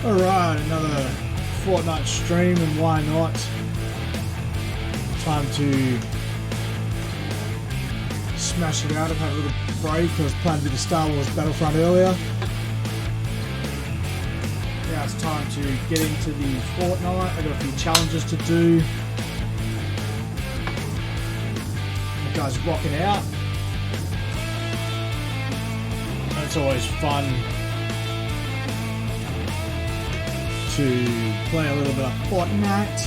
Alright, another Fortnite stream, and why not? Time to smash it out and have a little break. I was playing a bit of Star Wars Battlefront earlier. Now it's time to get into the Fortnite. I've got a few challenges to do. The guy's rocking out. And it's always fun to play a little bit of Fortnite.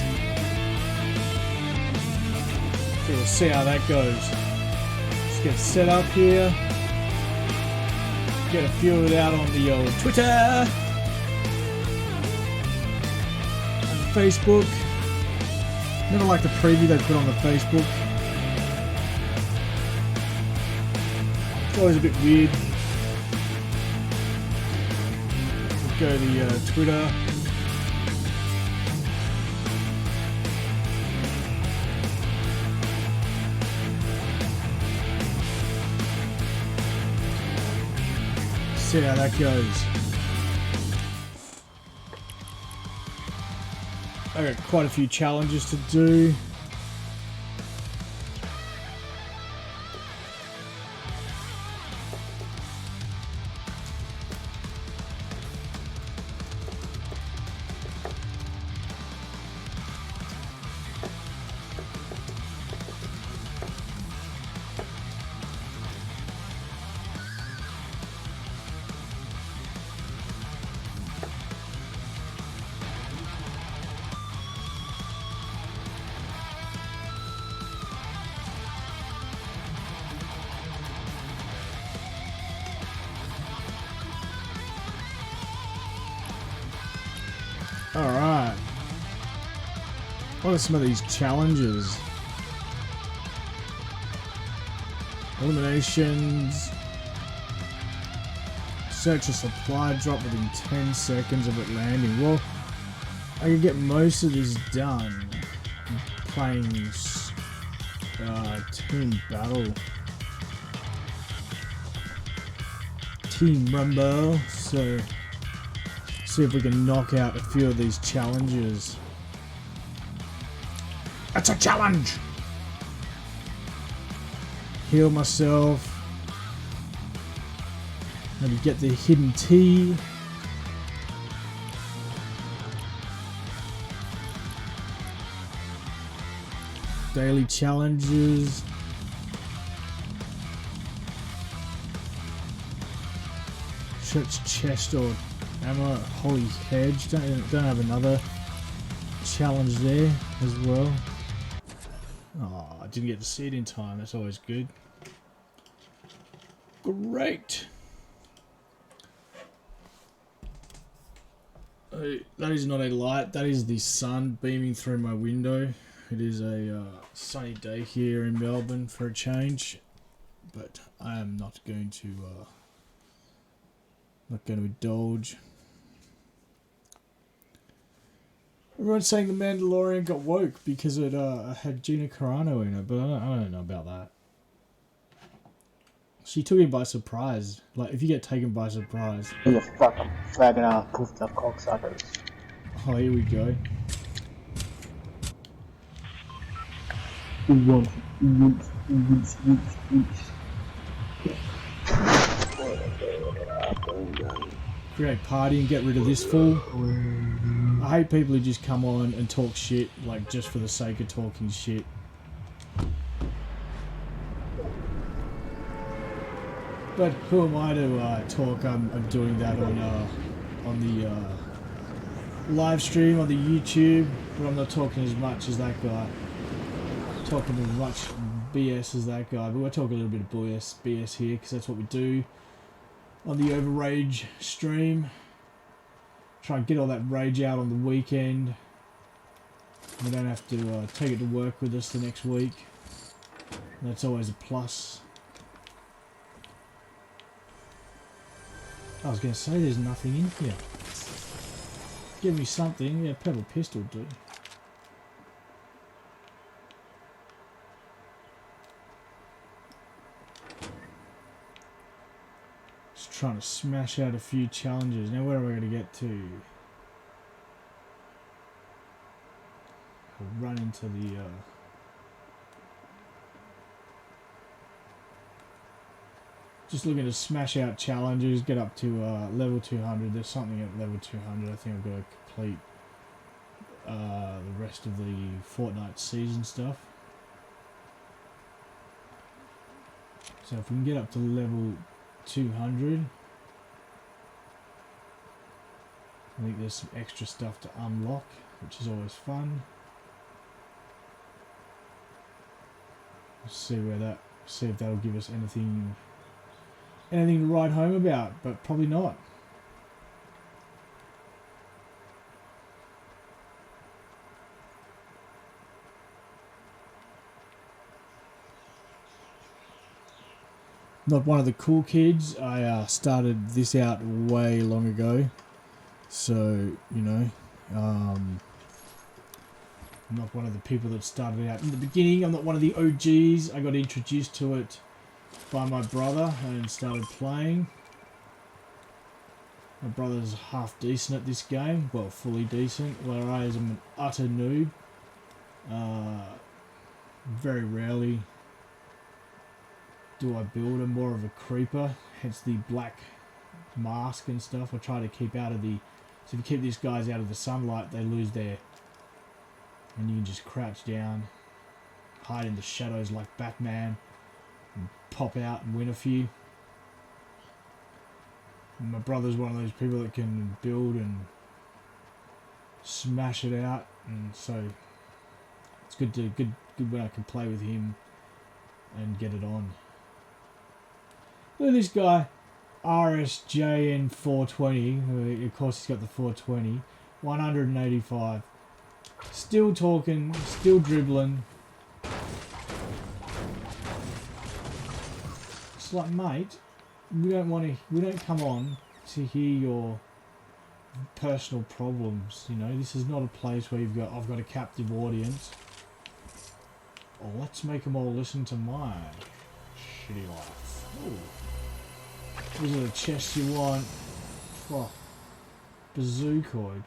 So we'll see how that goes. Let's get set up here. Get a few of it out on the old Twitter and Facebook. Never like the preview they put on the Facebook. It's always a bit weird. We'll go to the Twitter. See how that goes. I got quite a few challenges to do. Alright. What are some of these challenges? Eliminations. Search a supply drop within 10 seconds of it landing. Well, I can get most of this done playing Team Battle. Team Rumble. So see if we can knock out a few of these challenges. It's a challenge! Heal myself. Maybe get the hidden tea. Daily challenges. Church chest or ammo, holy hedge. Don't have another challenge there as well. Oh, I didn't get to see it in time. That's always good. Great. That is not a light. That is the sun beaming through my window. It is a sunny day here in Melbourne for a change, but I am not going to indulge. Everyone's saying the Mandalorian got woke because it had Gina Carano in it, but I don't know about that. She took him by surprise. Like, if you get taken by surprise. You fucking flagging out, poofed up cocksuckers. Oh, here we go. Create party and get rid of this fool. I hate people who just come on and talk shit, like just for the sake of talking shit. But who am I to talk? I'm doing that on the live stream on the YouTube, but I'm not talking as much as that guy. Talking as much BS as that guy, but we're talking a little bit of BS here because that's what we do on the Overrage stream. Try and get all that rage out on the weekend. We don't have to take it to work with us the next week. That's always a plus. I was going to say there's nothing in here. Give me something. Yeah, pebble pistol do. Just trying to smash out a few challenges. Now where am I going to get to? I'll run into the just looking to smash out challenges, get up to level 200. There's something at level 200. I think I've got to complete the rest of the Fortnite season stuff. So if we can get up to level 200, I think there's some extra stuff to unlock, which is always fun. Let's see if that'll give us anything to write home about, but probably not. Not one of the cool kids. I started this out way long ago, so you know, I'm not one of the people that started out in the beginning. I'm not one of the OGs. I got introduced to it by my brother and started playing. My brother's half decent at this game, well, fully decent, whereas I'm an utter noob. Very rarely do I build. I'm more of a creeper, hence the black mask and stuff. I try to keep out of the... So if you keep these guys out of the sunlight, they lose their... And you can just crouch down, hide in the shadows like Batman, and pop out and win a few. And my brother's one of those people that can build and smash it out, and so it's good when I can play with him and get it on. Look at this guy, RSJN 420. Of course, he's got the 420. 185. Still talking, still dribbling. It's like, mate, we don't come on to hear your personal problems. You know, this is not a place where I've got a captive audience. Oh, let's make them all listen to my shitty life. Ooh. These are the chests you want. Oh, bazookoid.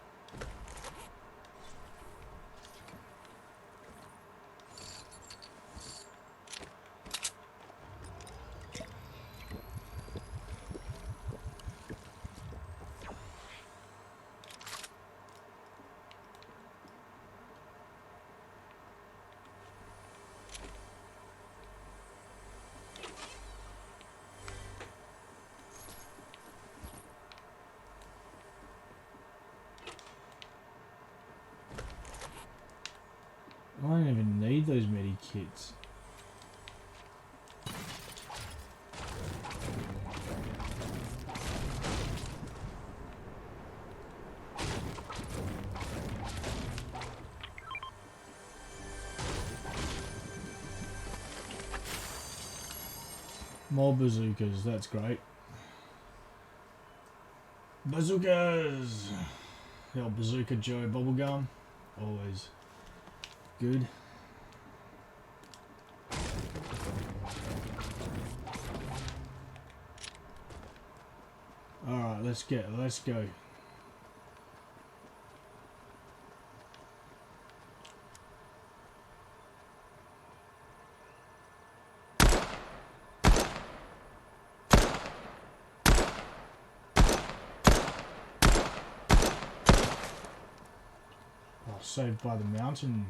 I don't even need those medi kits. More bazookas, that's great. Bazookas! The old Bazooka Joe bubblegum. Always good. Alright, let's go. Oh, saved by the mountain.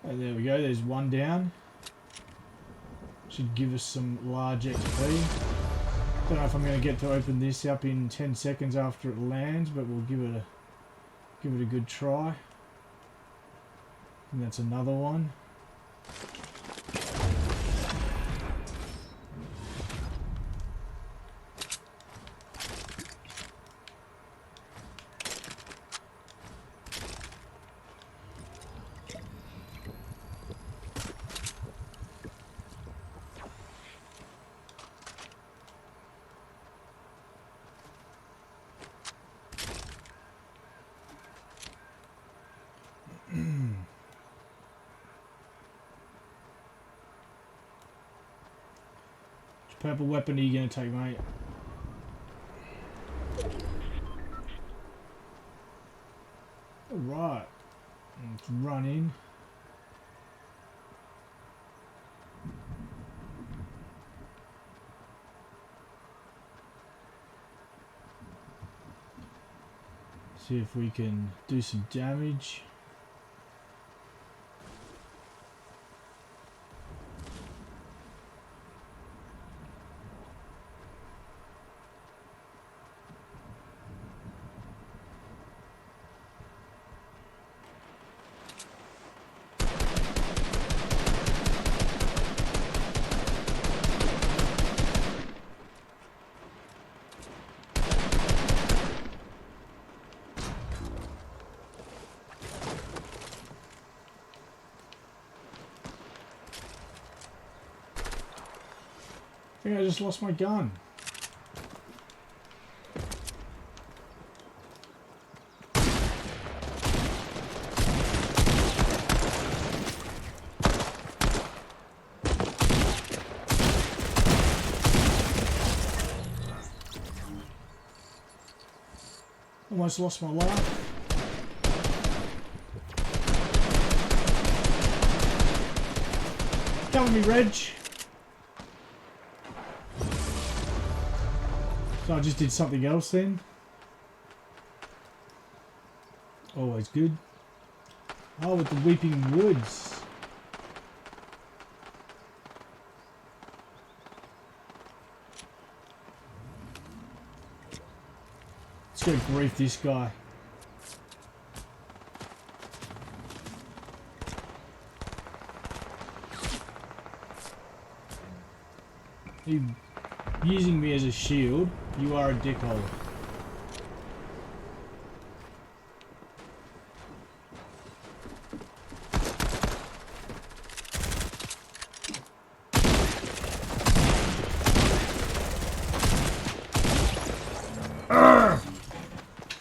And there we go, there's one down. Should give us some large XP. Don't know if I'm going to get to open this up in 10 seconds after it lands, but we'll give it a good try. And that's another one. purple weapon are you gonna take, mate? Alright. Let's run in. See if we can do some damage. I think I just lost my gun. Almost lost my life. Come with me, Reg. So I just did something else then. Always good. Oh, with the Weeping Woods. Let's go grief this guy. You using me as a shield, you are a dickhole.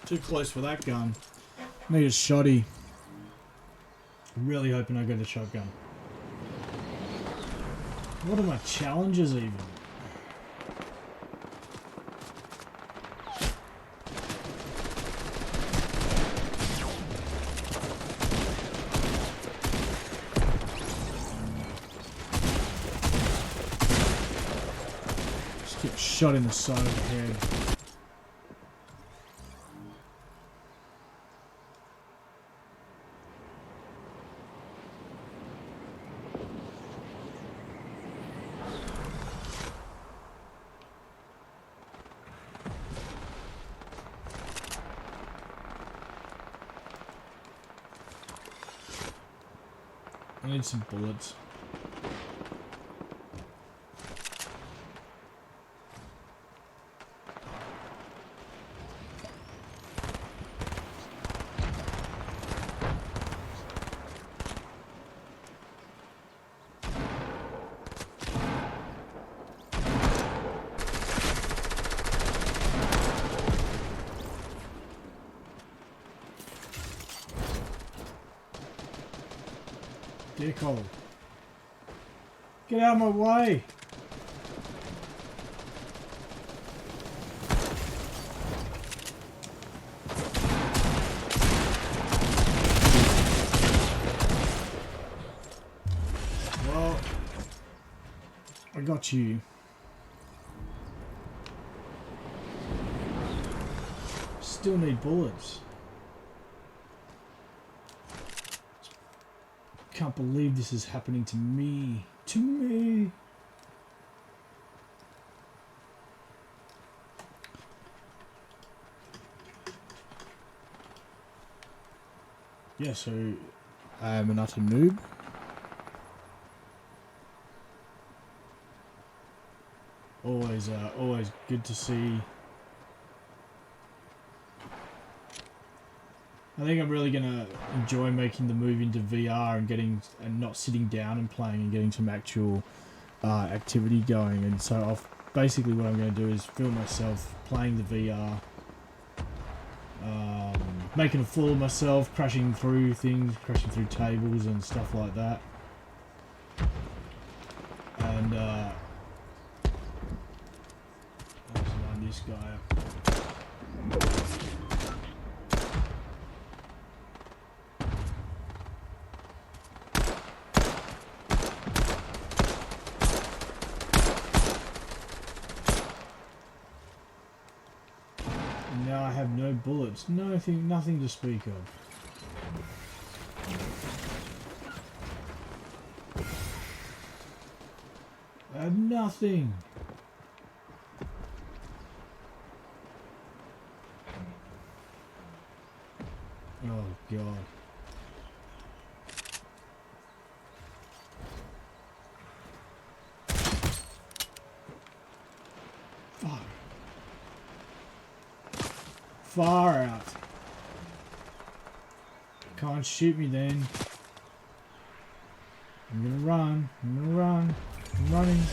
Too close for that gun. Need a shotty. Really hoping I get a shotgun. What are my challenges even? Just get shot in the side of the head. I need some bullets. Dickhole. Get out of my way! Well, I got you. Still need bullets. Can't believe this is happening to me. To me. Yeah, so I am an utter noob. Always good to see. I think I'm really gonna enjoy making the move into VR and not sitting down and playing and getting some actual activity going. And so basically what I'm going to do is film myself playing the VR, making a fool of myself, crashing through things, crashing through tables and stuff like that. And this guy up. And now I have no bullets. Nothing to speak of. I have nothing. Oh God. Fuck. Far out. Can't shoot me then. I'm gonna run. I'm running.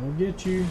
I'll get you.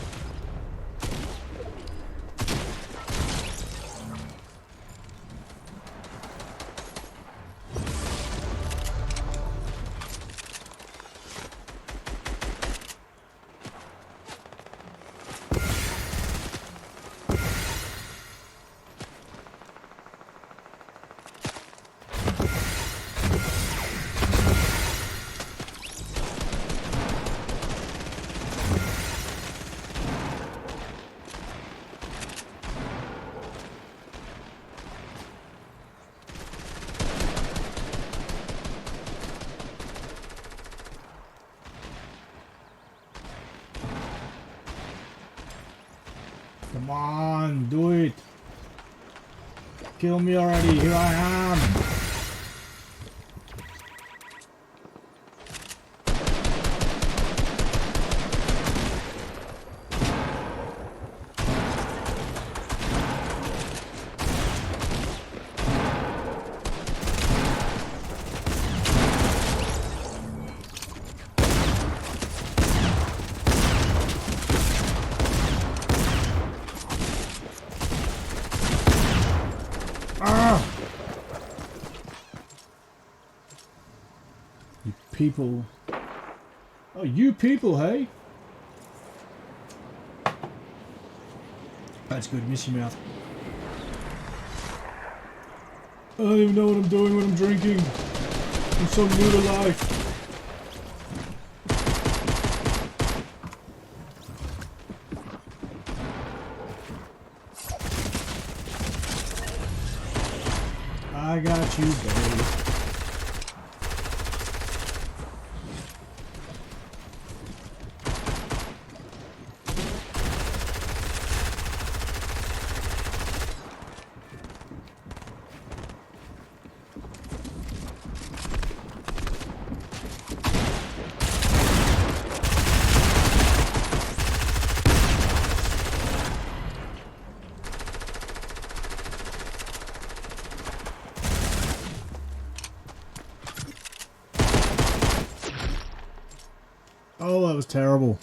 Come on, do it. Kill me already. Here I am. You people. Oh, you people, hey? That's good, Missy Mouth. I don't even know what I'm doing when I'm drinking. I'm so new to life. I got you, baby. Oh, that was terrible.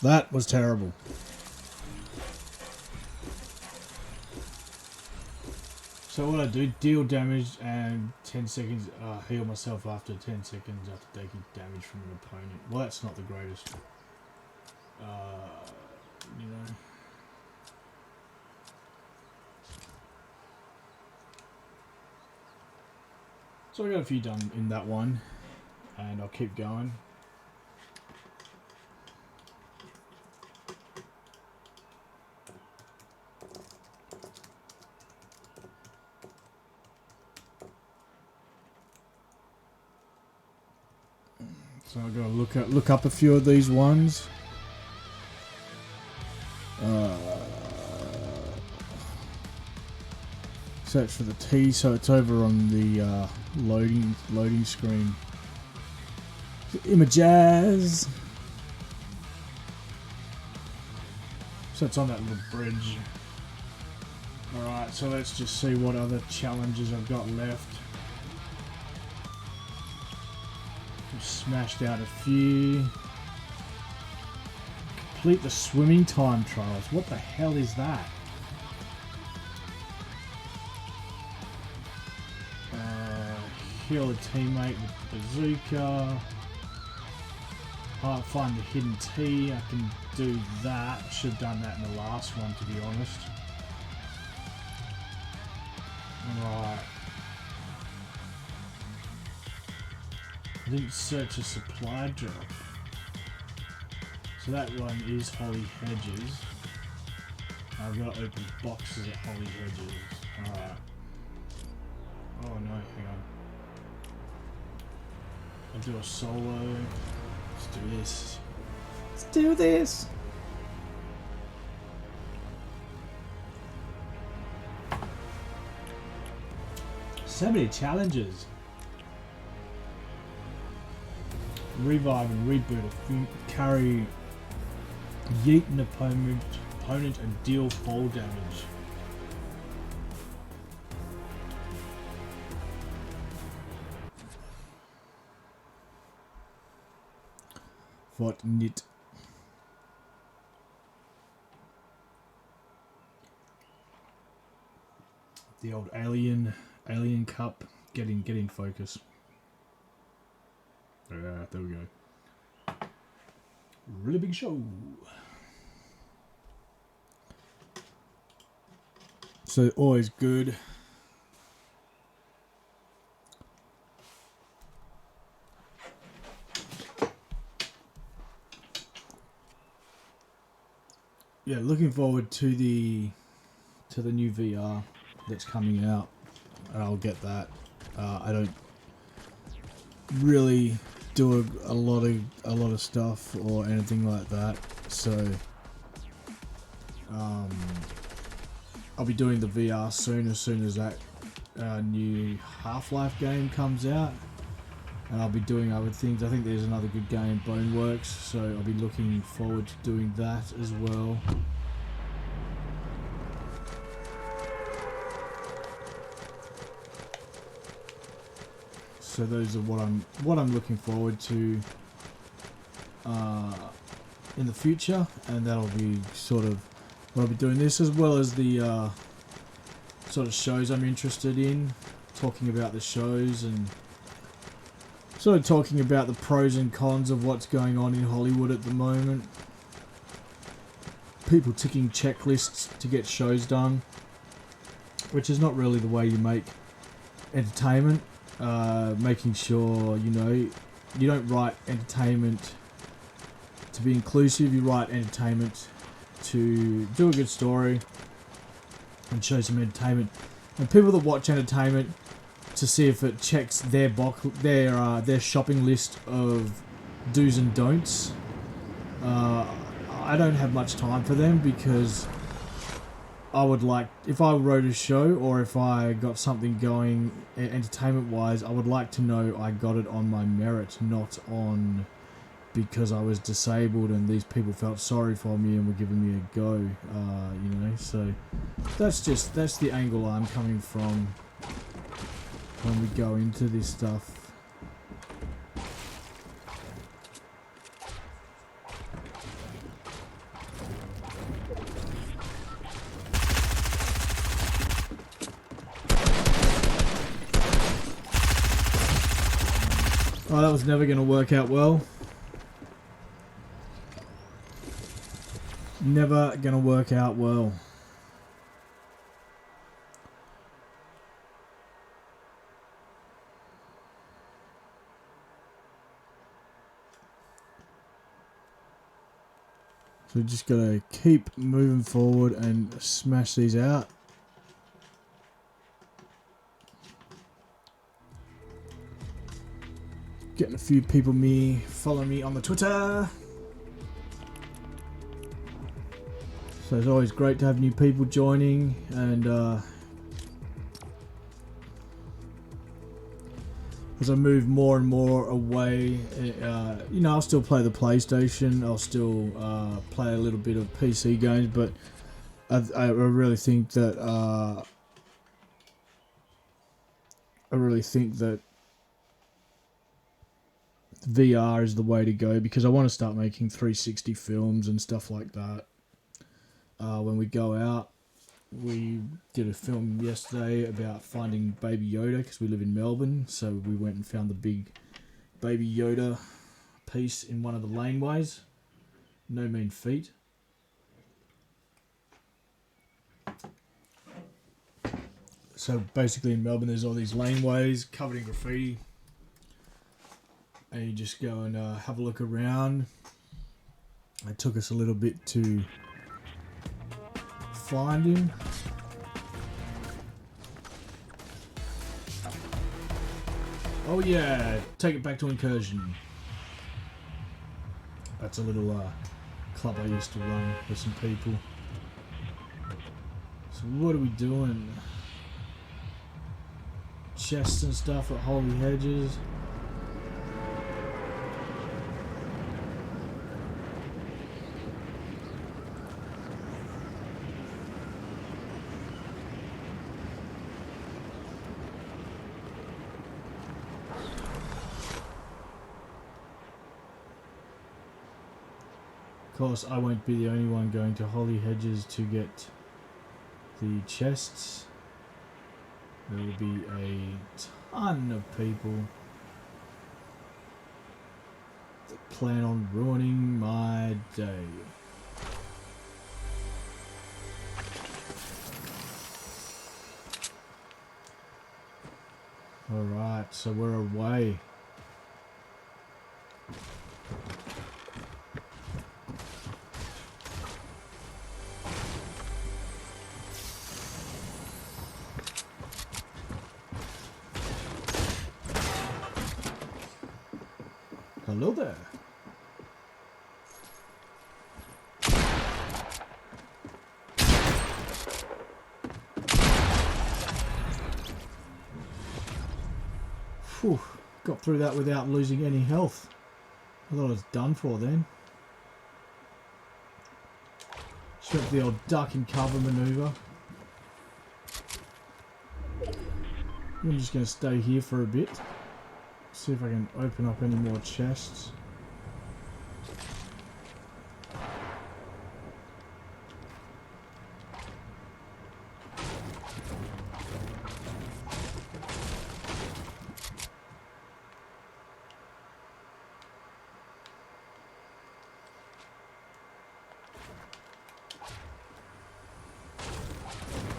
That was terrible. So what I do, deal damage and 10 seconds, heal myself after 10 seconds after taking damage from an opponent. Well, that's not the greatest. You know. So I got a few done in that one. And I'll keep going. So I've got to look up a few of these ones. Search for the T, so it's over on the loading screen. Images. So it's on that little bridge. Alright, so let's just see what other challenges I've got left. I've smashed out a few. Complete the swimming time trials. What the hell is that? Kill a teammate with bazooka. find the hidden tea. I can do that. Should have done that in the last one, to be honest. Right. I didn't search a supply drop. So that one is Holly Hedges. I've got to open boxes at Holly Hedges. Alright. Oh no, hang on. I'll do a solo. Let's do this. Let's do this! So many challenges. Revive and reboot a carry, yeet an opponent and deal fall damage. Fortnite. The old alien cup. Get in focus. There we go. Really big show. So always good. Yeah, looking forward to the new VR that's coming out, and I'll get that. I don't really do a lot of stuff or anything like that, so I'll be doing the VR soon as that new Half-Life game comes out, and I'll be doing other things. I think there's another good game, Boneworks, so I'll be looking forward to doing that as well. So those are what I'm looking forward to in the future, and that'll be sort of what I'll be doing this, as well as the sort of shows I'm interested in, talking about the shows and sort of talking about the pros and cons of what's going on in Hollywood at the moment. People ticking checklists to get shows done, which is not really the way you make entertainment. Making sure, you don't write entertainment to be inclusive, you write entertainment to do a good story and show some entertainment. And people that watch entertainment to see if it checks their shopping list of do's and don'ts. I don't have much time for them, because I would like, if I wrote a show or if I got something going entertainment wise, I would like to know I got it on my merit, not on because I was disabled and these people felt sorry for me and were giving me a go, so that's the angle I'm coming from when we go into this stuff. Oh, that was never going to work out well. Never going to work out well. So just got to keep moving forward and smash these out. Getting a few people follow me on the Twitter. So it's always great to have new people joining, and as I move more and more away, I'll still play the PlayStation, I'll still play a little bit of PC games, but I really think that VR is the way to go, because I want to start making 360 films and stuff like that. When we go out, we did a film yesterday about finding Baby Yoda, because we live in Melbourne, so we went and found the big Baby Yoda piece in one of the laneways. No mean feat. So basically in Melbourne there's all these laneways covered in graffiti. And you just go and have a look around. It took us a little bit to find him. Oh yeah, take it back to Incursion. That's a little club I used to run with some people. So what are we doing? Chests and stuff at Holy Hedges. Of course, I won't be the only one going to Holy Hedges to get the chests. There will be a ton of people that plan on ruining my day. Alright, so we're away. Hello there. Whew, got through that without losing any health. I thought I was done for then. Just went for the old duck and cover maneuver. I'm just going to stay here for a bit. See if I can open up any more chests.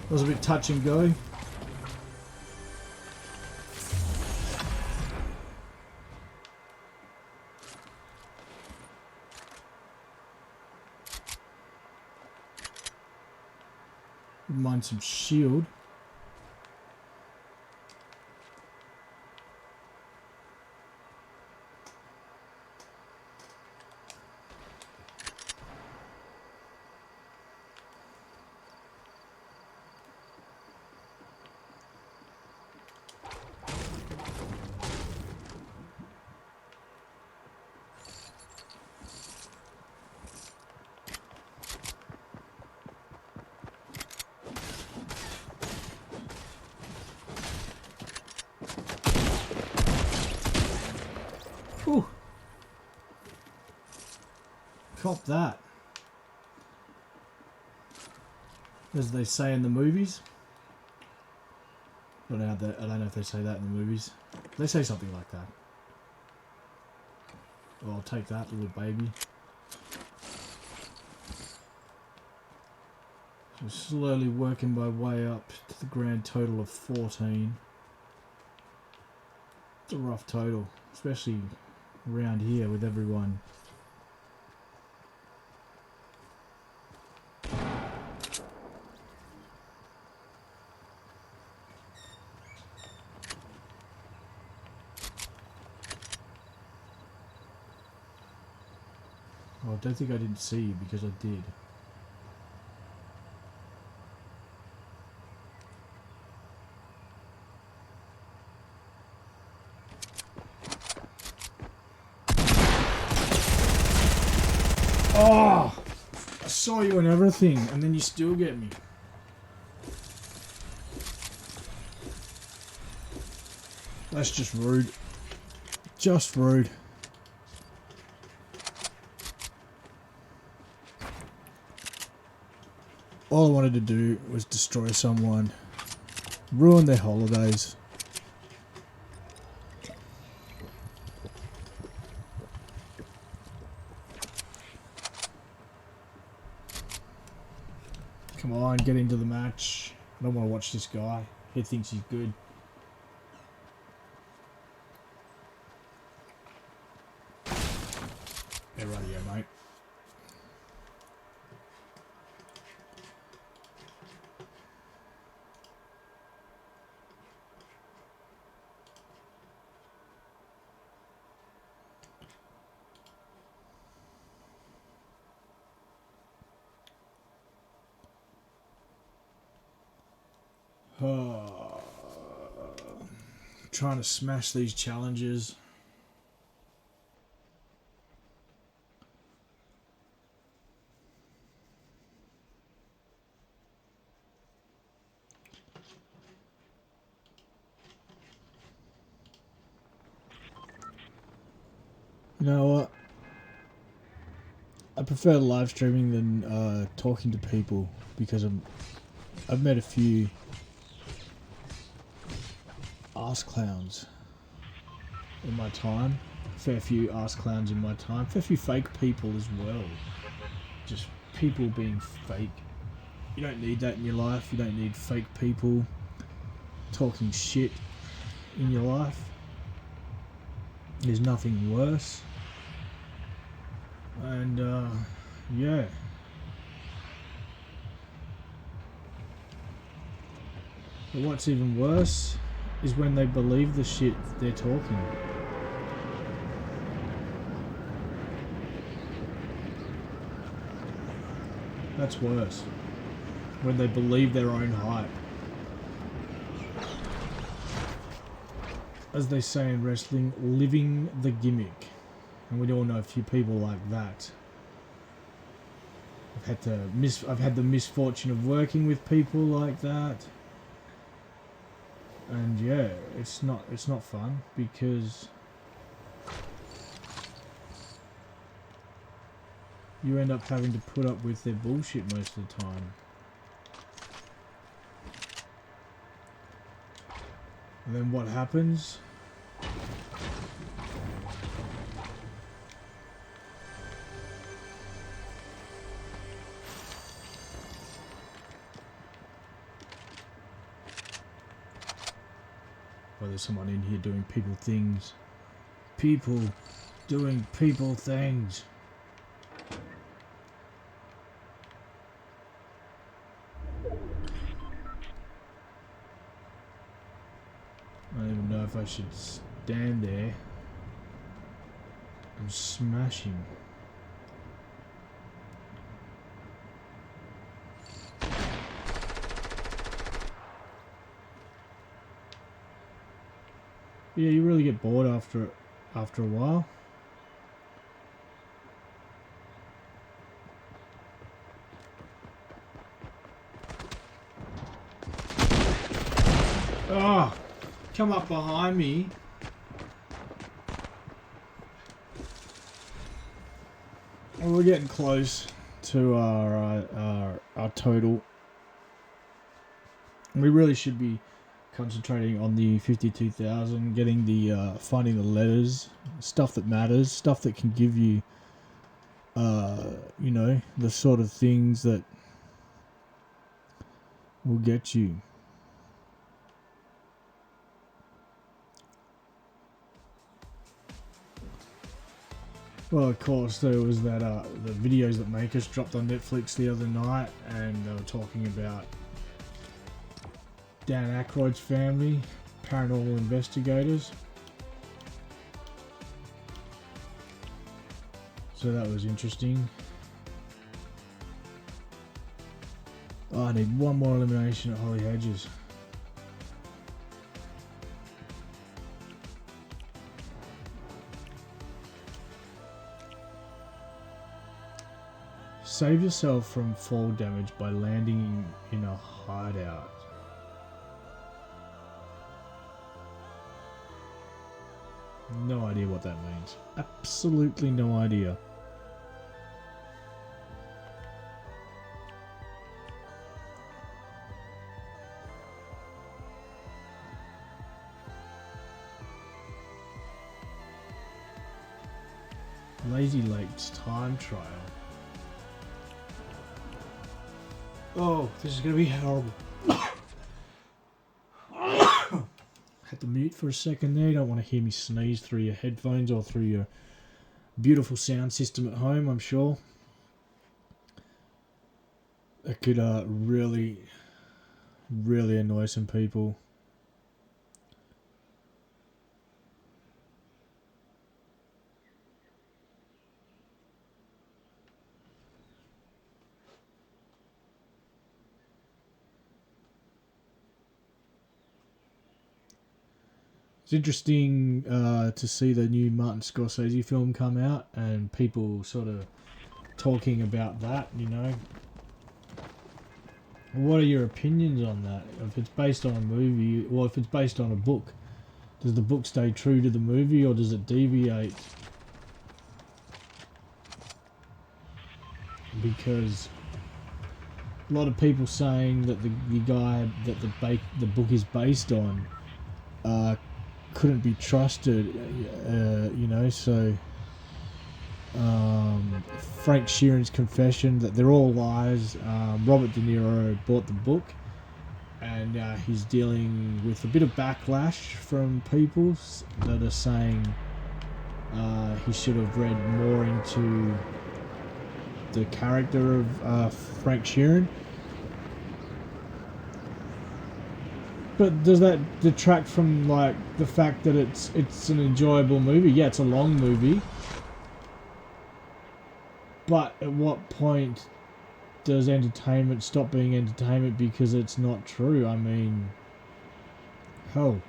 That was a bit touch and go. Wouldn't mind some shield. Whew. Cop that. As they say in the movies. I don't know if they say that in the movies. They say something like that. Well, I'll take that, little baby. So slowly working my way up to the grand total of 14. It's a rough total, especially around here with everyone. Oh, I don't think I didn't see you because I did. Oh! I saw you and everything, and then you still get me. That's just rude. Just rude. All I wanted to do was destroy someone, ruin their holidays. Come on, get into the match. I don't want to watch this guy. He thinks he's good. Yeah, right here, mate. Trying to smash these challenges. You know what? I prefer live streaming than talking to people because I've met a few ass clowns in my time. Fair few ass clowns in my time. Fair few fake people as well. Just people being fake. You don't need that in your life. You don't need fake people talking shit in your life. There's nothing worse. And yeah. But what's even worse is when they believe the shit they're talking. That's worse. When they believe their own hype. As they say in wrestling, living the gimmick. And we all know a few people like that. I've had the misfortune of working with people like that. And yeah, it's not fun because you end up having to put up with their bullshit most of the time. And then what happens? Well, there's someone in here doing people things. People doing people things. I don't even know if I should stand there and smash him. Yeah, you really get bored after a while. Oh, come up behind me. Well, we're getting close to our total. We really should be concentrating on the 52,000, getting the finding the letters, stuff that matters, stuff that can give you, you know, the sort of things that will get you. Well, of course, there was that the videos that make us dropped on Netflix the other night, and they were talking about Dan Aykroyd's family, paranormal investigators. So that was interesting. Oh, I need one more elimination at Holly Hedges. Save yourself from fall damage by landing in a hideout. No idea what that means. Absolutely no idea. Lazy Lake's time trial. Oh, this is going to be horrible. Had to mute for a second there. You don't want to hear me sneeze through your headphones or through your beautiful sound system at home, I'm sure. It could really annoy some people. It's interesting to see the new Martin Scorsese film come out and people sort of talking about that, you know. What are your opinions on that? If it's based on a movie, or if it's based on a book, does the book stay true to the movie or does it deviate? Because a lot of people saying that the guy that the book is based on couldn't be trusted, you know, so Frank Sheeran's confession that they're all lies. Robert De Niro bought the book and he's dealing with a bit of backlash from people that are saying he should have read more into the character of Frank Sheeran. But does that detract from like the fact that it's an enjoyable movie? Yeah, it's a long movie. But at what point does entertainment stop being entertainment because it's not true? I mean, hell,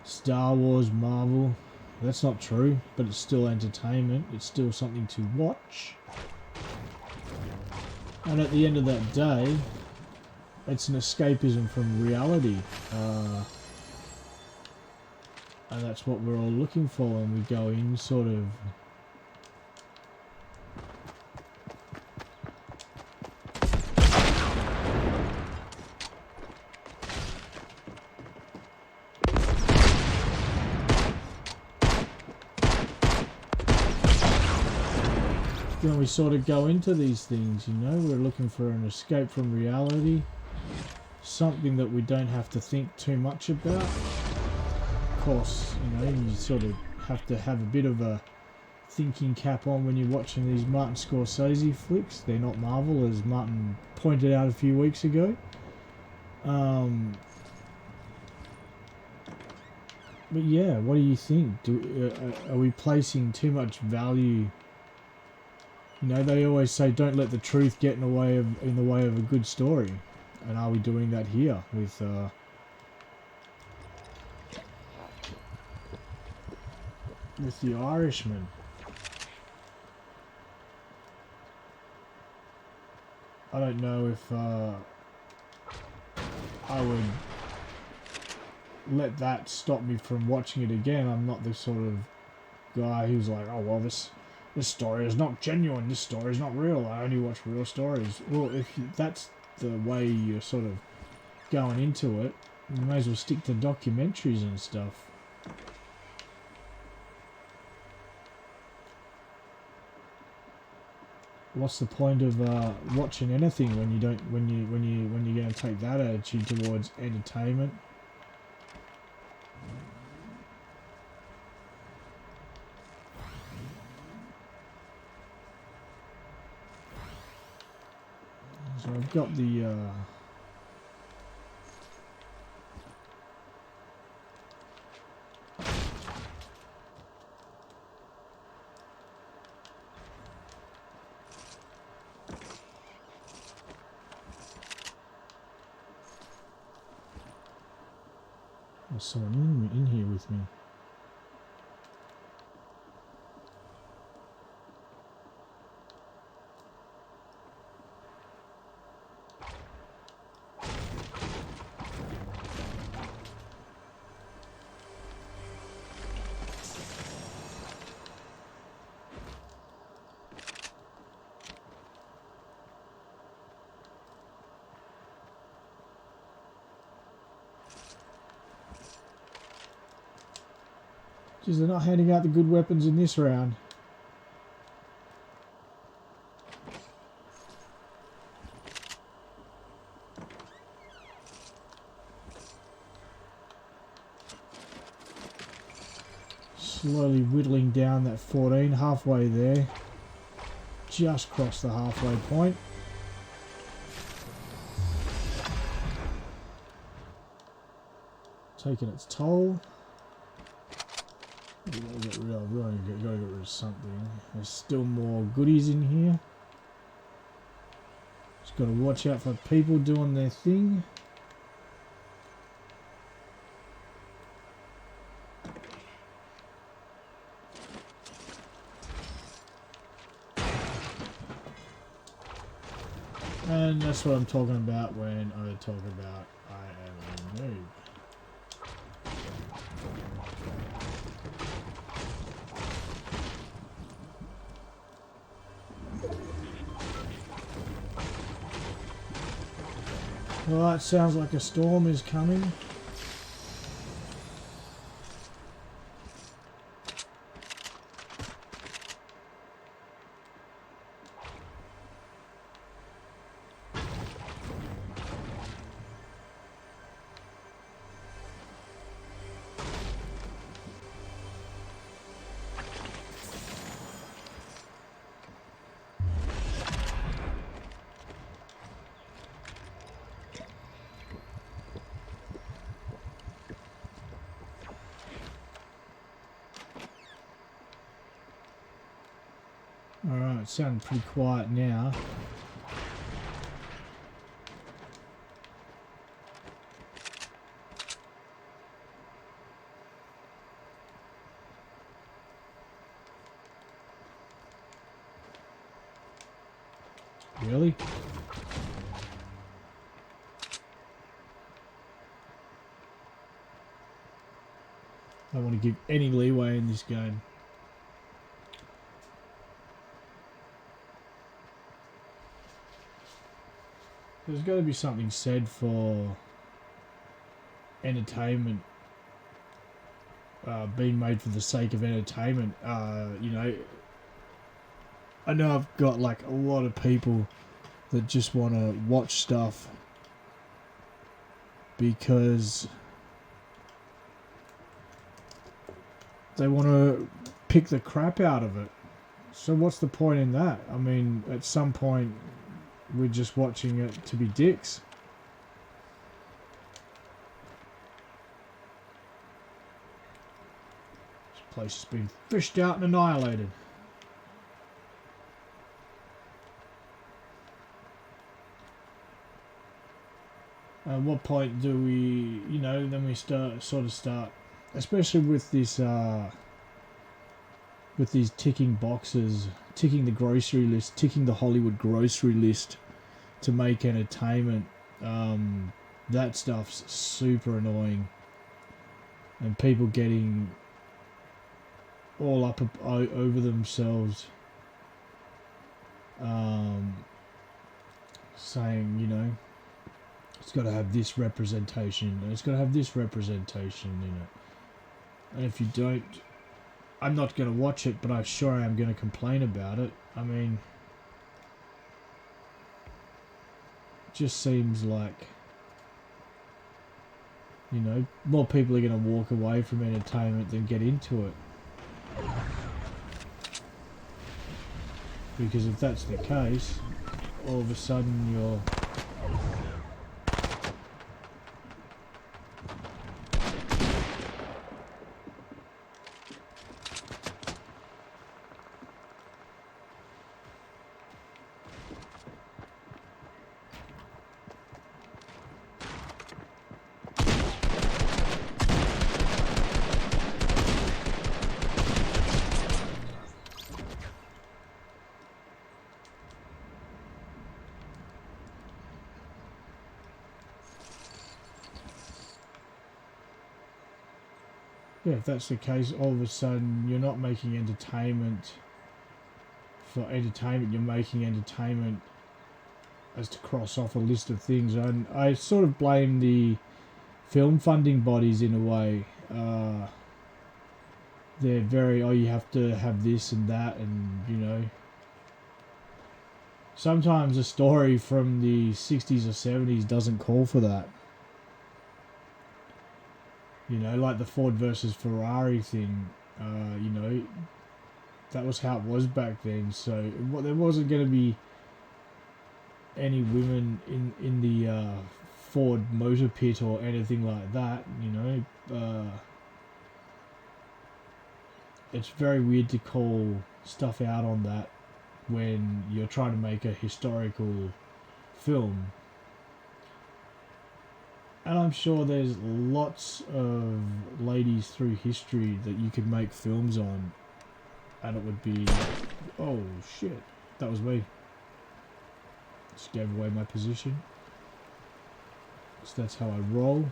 Star Wars, Marvel, that's not true, but it's still entertainment. It's still something to watch. And at the end of that day, it's an escapism from reality. And that's what we're all looking for when we go in, sort of. When we sort of go into these things, you know, we're looking for an escape from reality, something that we don't have to think too much about. Of course, you know, you sort of have to have a bit of a thinking cap on when you're watching these Martin Scorsese flicks. They're not Marvel, as Martin pointed out a few weeks ago. But yeah, what do you think? Are we placing too much value? You know, they always say don't let the truth get in the way of a good story. And are we doing that here with The Irishman? I don't know if I would let that stop me from watching it again. I'm not the sort of guy who's like, oh well, this story is not genuine, this story is not real, I only watch real stories. Well, if that's the way you're sort of going into it, you may as well stick to documentaries and stuff. What's the point of watching anything when you're going to take that attitude towards entertainment? So I've got the there's someone in here with me. Jeez, they're not handing out the good weapons in this round. Slowly whittling down that 14, halfway there. Just crossed the halfway point. Taking its toll. We gotta get rid of something. There's still more goodies in here. Just gotta watch out for people doing their thing. And that's what I'm talking about when I talk about I am a noob. Well, it sounds like a storm is coming. Alright, it's sounding pretty quiet now. Really? I don't want to give any leeway in this game. There's got to be something said for entertainment being made for the sake of entertainment. You know, I know I've got like a lot of people that just want to watch stuff because they want to pick the crap out of it. So what's the point in that? I mean, at some point we're just watching it to be dicks. This place has been fished out and annihilated. At what point do we, you know, then we start, especially with this, with these ticking boxes, ticking the grocery list, ticking the Hollywood grocery list to make entertainment. That stuff's super annoying, and people getting all up over themselves, saying, you know, it's got to have this representation, and it's got to have this representation in it. And if you don't, I'm not going to watch it, but I'm sure I am going to complain about it. I mean, it just seems like, you know, more people are going to walk away from entertainment than get into it. Because if that's the case, all of a sudden you're... Yeah, if that's the case, all of a sudden you're not making entertainment for entertainment, you're making entertainment as to cross off a list of things. And I sort of blame the film funding bodies in a way. They're very, oh, you have to have this and that, and, you know. Sometimes a story from the 60s or 70s doesn't call for that. You know, like the Ford versus Ferrari thing. You know, that was how it was back then. So there wasn't going to be any women in the Ford motor pit or anything like that. You know, it's very weird to call stuff out on that when you're trying to make a historical film. And I'm sure there's lots of ladies through history that you could make films on, and it would be... Oh shit, that was me. Just gave away my position. So that's how I roll.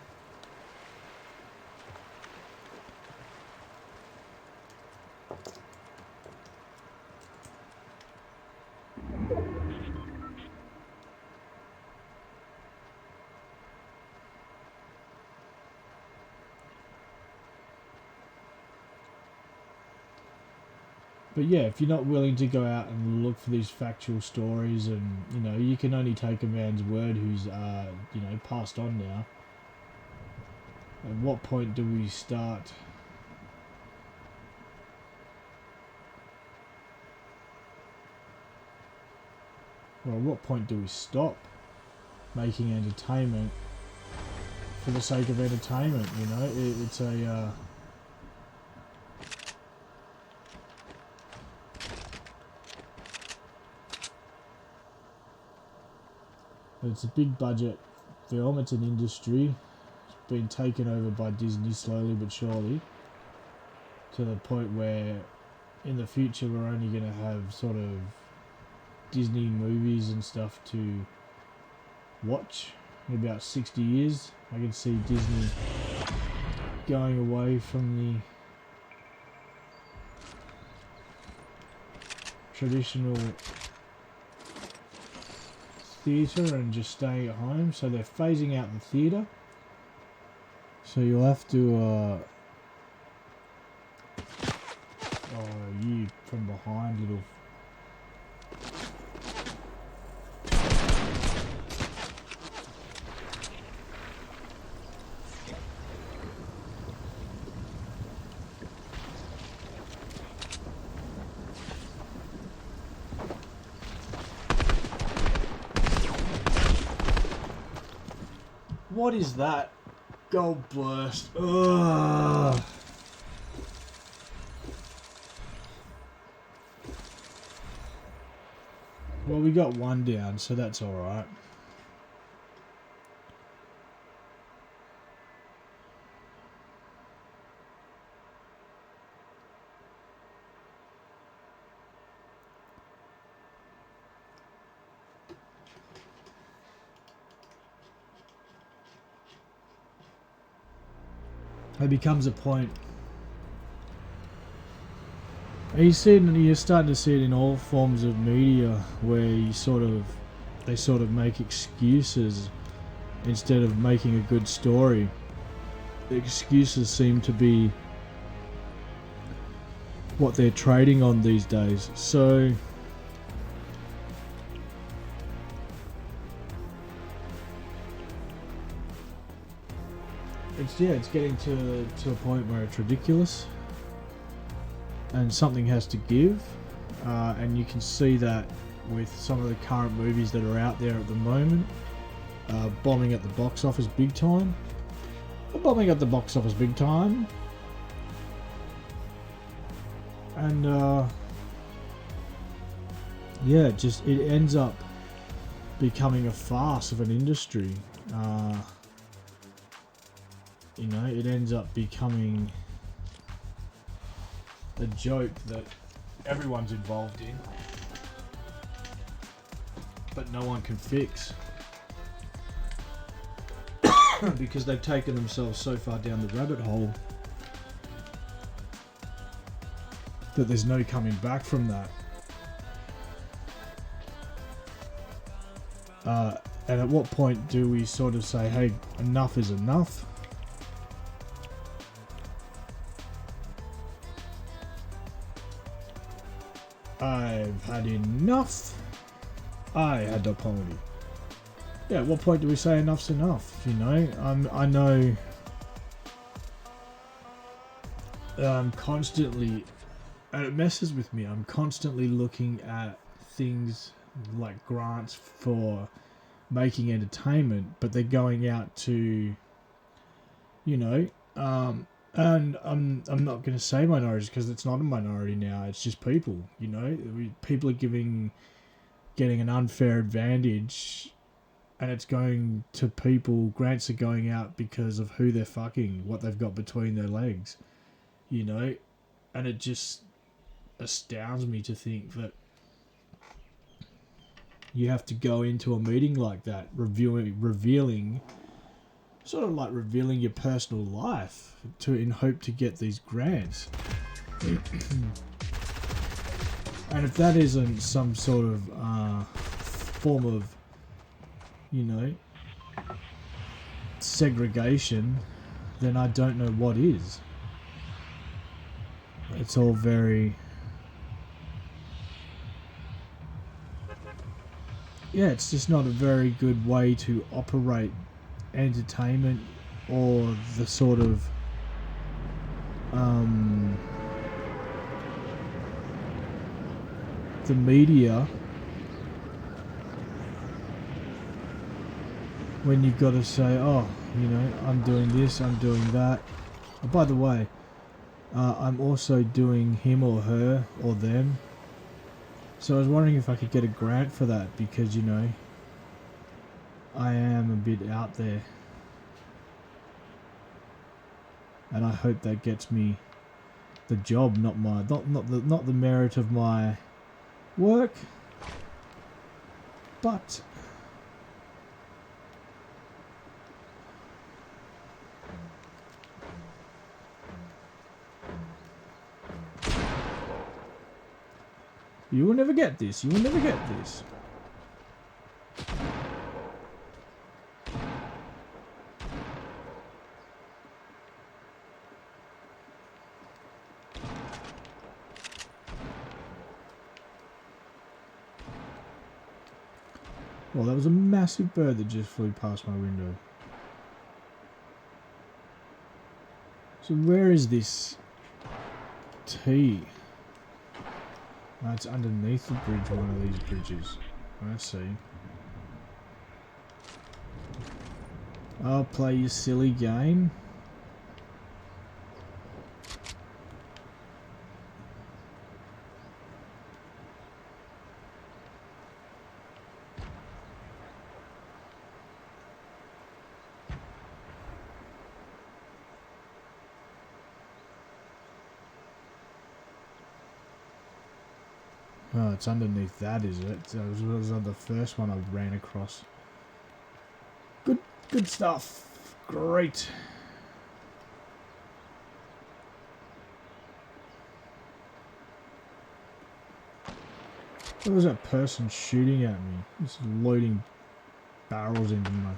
But yeah, if you're not willing to go out and look for these factual stories, and you know, you can only take a man's word who's you know, passed on now. At what point do we start? Or at what point do we stop making entertainment for the sake of entertainment? You know, it's a it's a big budget film. It's an industry. It's been taken over by Disney slowly but surely, to the point where in the future we're only going to have sort of Disney movies and stuff to watch. In about 60 years I can see Disney going away from the traditional theatre and just staying at home. So they're phasing out the theatre. So you'll have to oh, you from behind, little... What is that? Gold burst. Ugh. Well, we got one down, so that's alright. It becomes a point. And you're starting to see it in all forms of media, where they sort of make excuses instead of making a good story. The excuses seem to be what they're trading on these days. So it's getting to a point where it's ridiculous, and something has to give, and you can see that with some of the current movies that are out there at the moment, bombing at the box office big time. Bombing at the box office big time. And yeah, it ends up becoming a farce of an industry. You know, it ends up becoming a joke that everyone's involved in, but no one can fix. Because they've taken themselves so far down the rabbit hole that there's no coming back from that. And at what point do we sort of say, hey, enough is enough? I've had enough. I had the pony. Yeah, at what point do we say enough's enough? You know, I know I'm constantly, and it messes with me. I'm constantly looking at things like grants for making entertainment, but they're going out to, you know, and I'm not going to say minorities because it's not a minority now. It's just people, you know. People are getting an unfair advantage, and it's going to people. Grants are going out because of who they're fucking, what they've got between their legs, you know, and it just astounds me to think that you have to go into a meeting like that, revealing sort of like revealing your personal life to in hope to get these grants. And if that isn't some sort of form of, you know, segregation, then I don't know what is. It's all very... yeah, it's just not a very good way to operate entertainment or the sort of the media, when you've got to say, oh, you know, I'm doing this, I'm doing that. Oh, by the way, I'm also doing him or her or them. So I was wondering if I could get a grant for that because, you know, I am a bit out there. And I hope that gets me the job, not the merit of my work, but you will never get this. You will never get this. Well, that was a massive bird that just flew past my window. So where is this T? Oh, it's underneath the bridge, one of these bridges. I see. I'll play your silly game. Oh, it's underneath that, is it? That was the first one I ran across. Good stuff. Great. What was that person shooting at me? Just loading barrels into my...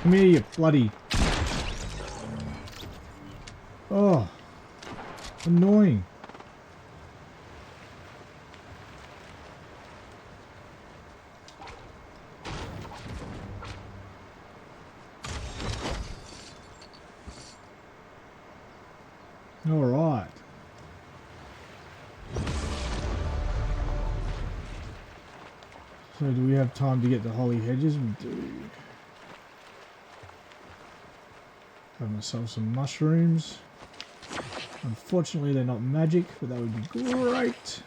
Come here, you bloody... oh, annoying. Alright. So do we have time to get to Holly Hedges? We do. Have myself some mushrooms. Unfortunately, they're not magic, but that would be great.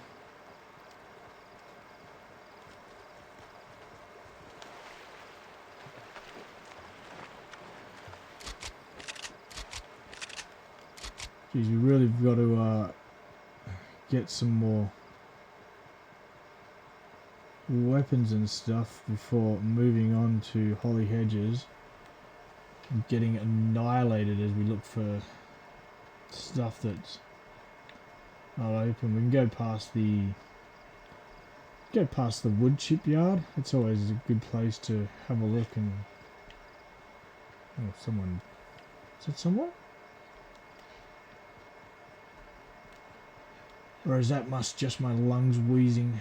Geez, you really got to get some more weapons and stuff before moving on to Holly Hedges. getting annihilated as we look for stuff that's not open. We can go past the wood chip yard. It's always a good place to have a look and someone. Is it someone? Or is that just my lungs wheezing?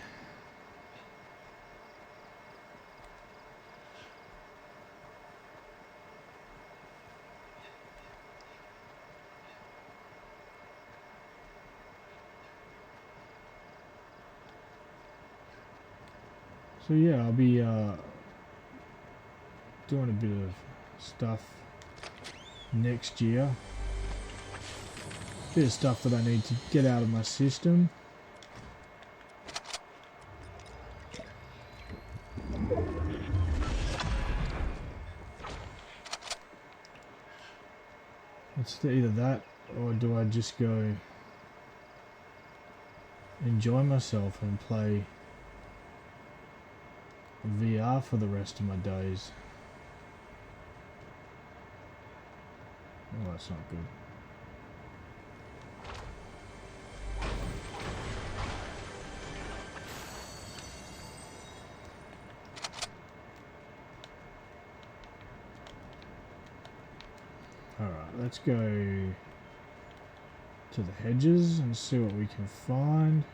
So yeah, I'll be doing a bit of stuff next year. Bit of stuff that I need to get out of my system. It's either that, or do I just go enjoy myself and play VR for the rest of my days? Oh, that's not good. Alright, let's go to the hedges and see what we can find.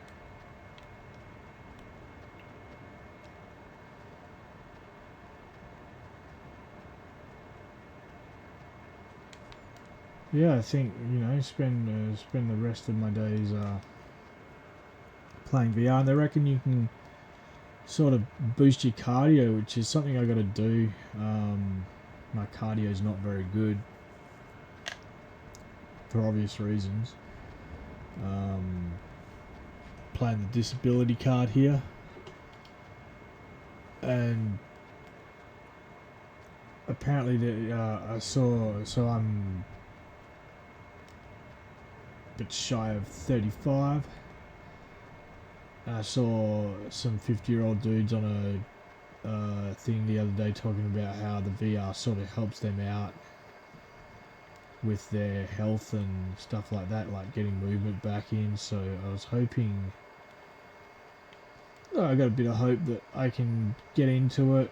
Yeah, I think, spend the rest of my days playing VR, and they reckon you can sort of boost your cardio, which is something I got to do. My cardio is not very good for obvious reasons. Playing the disability card here, and apparently I saw, so I'm a bit shy of 35. I saw some 50-year-old dudes on a thing the other day talking about how the VR sort of helps them out with their health and stuff like that, like getting movement back in. So I was hoping, I got a bit of hope that I can get into it.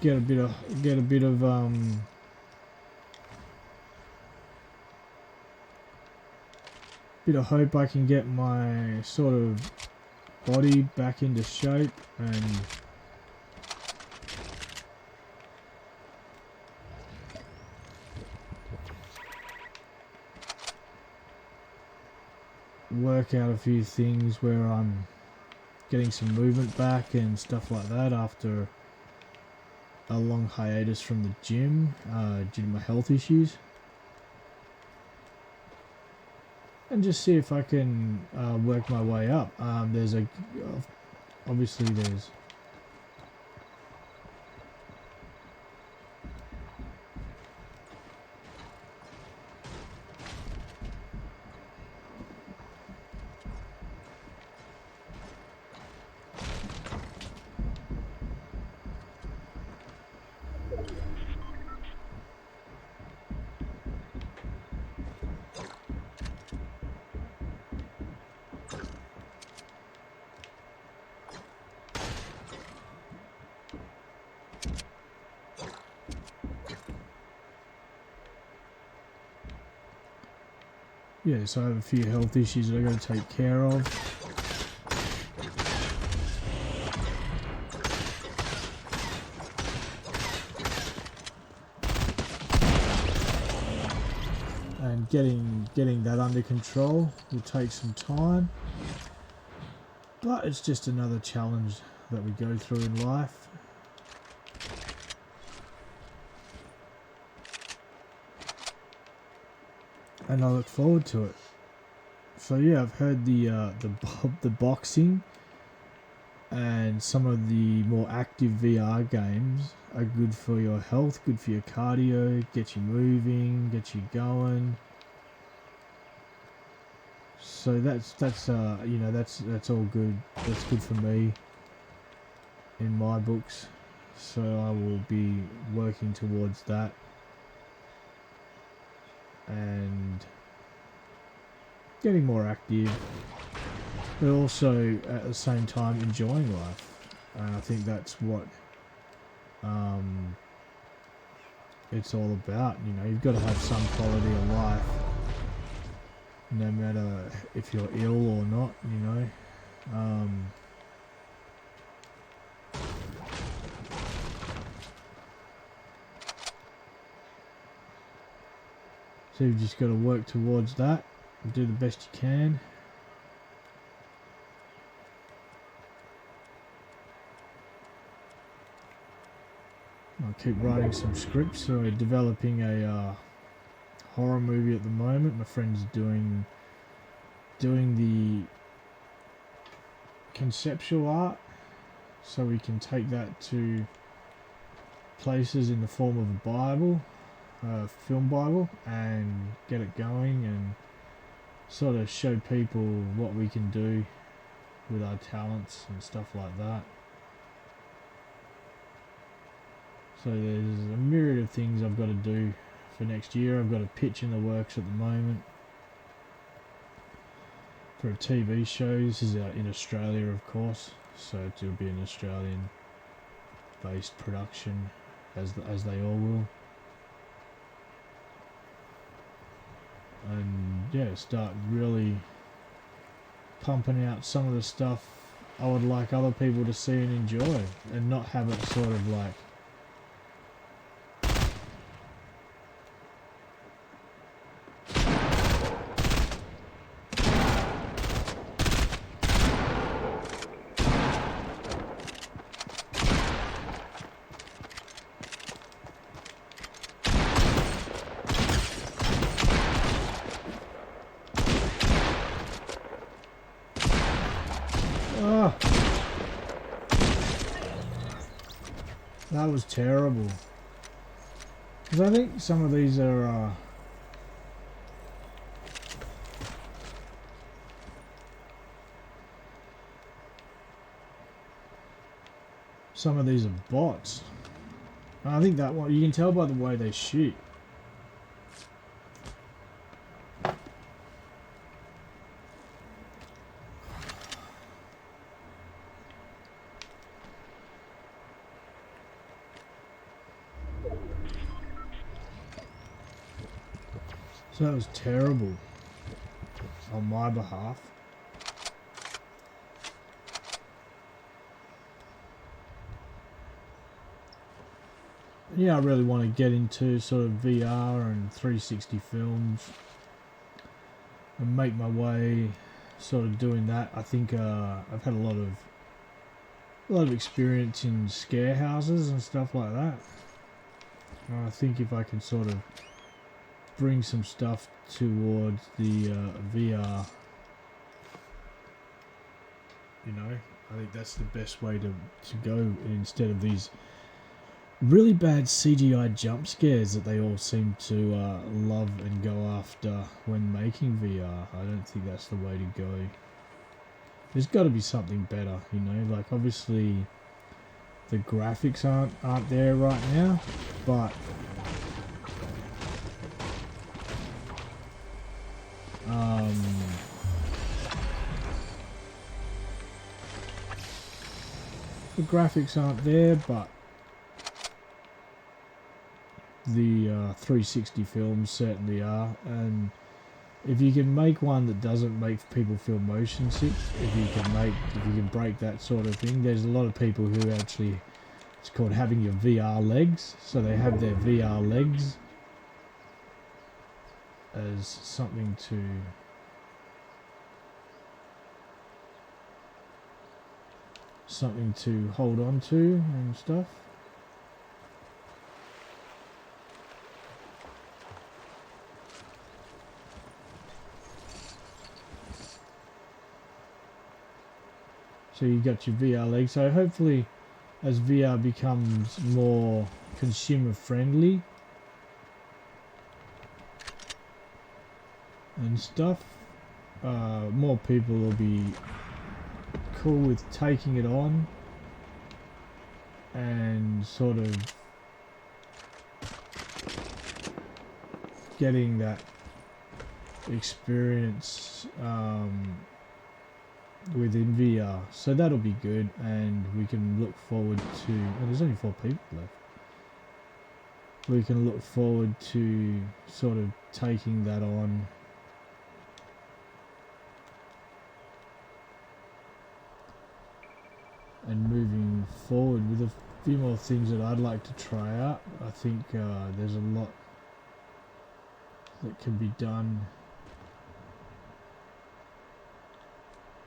Get a bit of hope I can get my sort of body back into shape and work out a few things where I'm getting some movement back and stuff like that after a long hiatus from the gym due to my health issues, and just see if I can work my way up. Obviously there's so I have a few health issues that I got to take care of. And getting that under control will take some time. But it's just another challenge that we go through in life. And I look forward to it. So yeah, I've heard the boxing and some of the more active VR games are good for your health, good for your cardio, get you moving, get you going. So that's you know, that's all good. That's good for me in my books. So I will be working towards that and getting more active, but also at the same time enjoying life. And I think that's what it's all about. You know, you've got to have some quality of life, no matter if you're ill or not. You know, so you've just got to work towards that and do the best you can. I'll keep writing some scripts. So we're developing a horror movie at the moment. My friend's doing the conceptual art, so we can take that to places in the form of a Bible, a film Bible, and get it going and sort of show people what we can do with our talents and stuff like that. So there's a myriad of things I've got to do for next year. I've got a pitch in the works at the moment for a TV show. This is in Australia, of course, so it'll be an Australian-based production, as they all will. And yeah, start really pumping out some of the stuff I would like other people to see and enjoy, and not have it sort of like that was terrible. Because I think some of these are bots. I think that one, you can tell by the way they shoot. So that was terrible on my behalf. Yeah, I really want to get into sort of VR and 360 films and make my way sort of doing that. I think I've had a lot of experience in scare houses and stuff like that. And I think if I can sort of bring some stuff towards the VR, you know, I think that's the best way to go, instead of these really bad CGI jump scares that they all seem to love and go after when making VR. I don't think that's the way to go. There's got to be something better, you know, like obviously the graphics aren't there right now, but the graphics aren't there, but the 360 films certainly are. And if you can make one that doesn't make people feel motion sick, if you can break that sort of thing, there's a lot of people who actually, it's called having your VR legs. So they have their VR legs as something to hold on to and stuff. So you got your VR leg. So hopefully, as VR becomes more consumer friendly and stuff, more people will be cool with taking it on and sort of getting that experience within VR. So that'll be good, and we can look forward to... Oh, there's only 4 people left. We can look forward to sort of taking that on and moving forward with a few more things that I'd like to try out. I think there's a lot that can be done.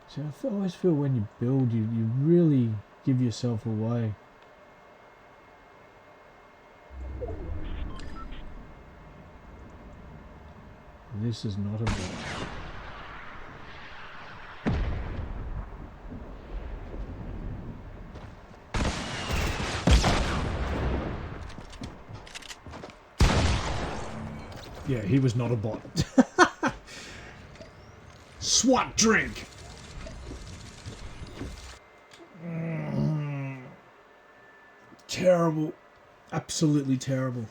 So I always feel when you build, you really give yourself away. This is not a bot. Yeah, he was not a bot. SWAT drink! Terrible. Absolutely terrible.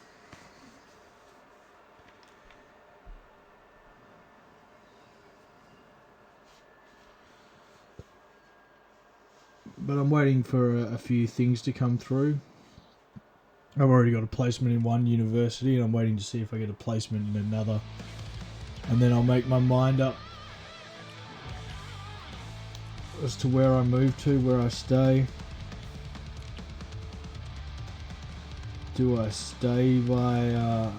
But I'm waiting for a few things to come through. I've already got a placement in one university, and I'm waiting to see if I get a placement in another. And then I'll make my mind up as to where I move to, where I stay. Do I stay by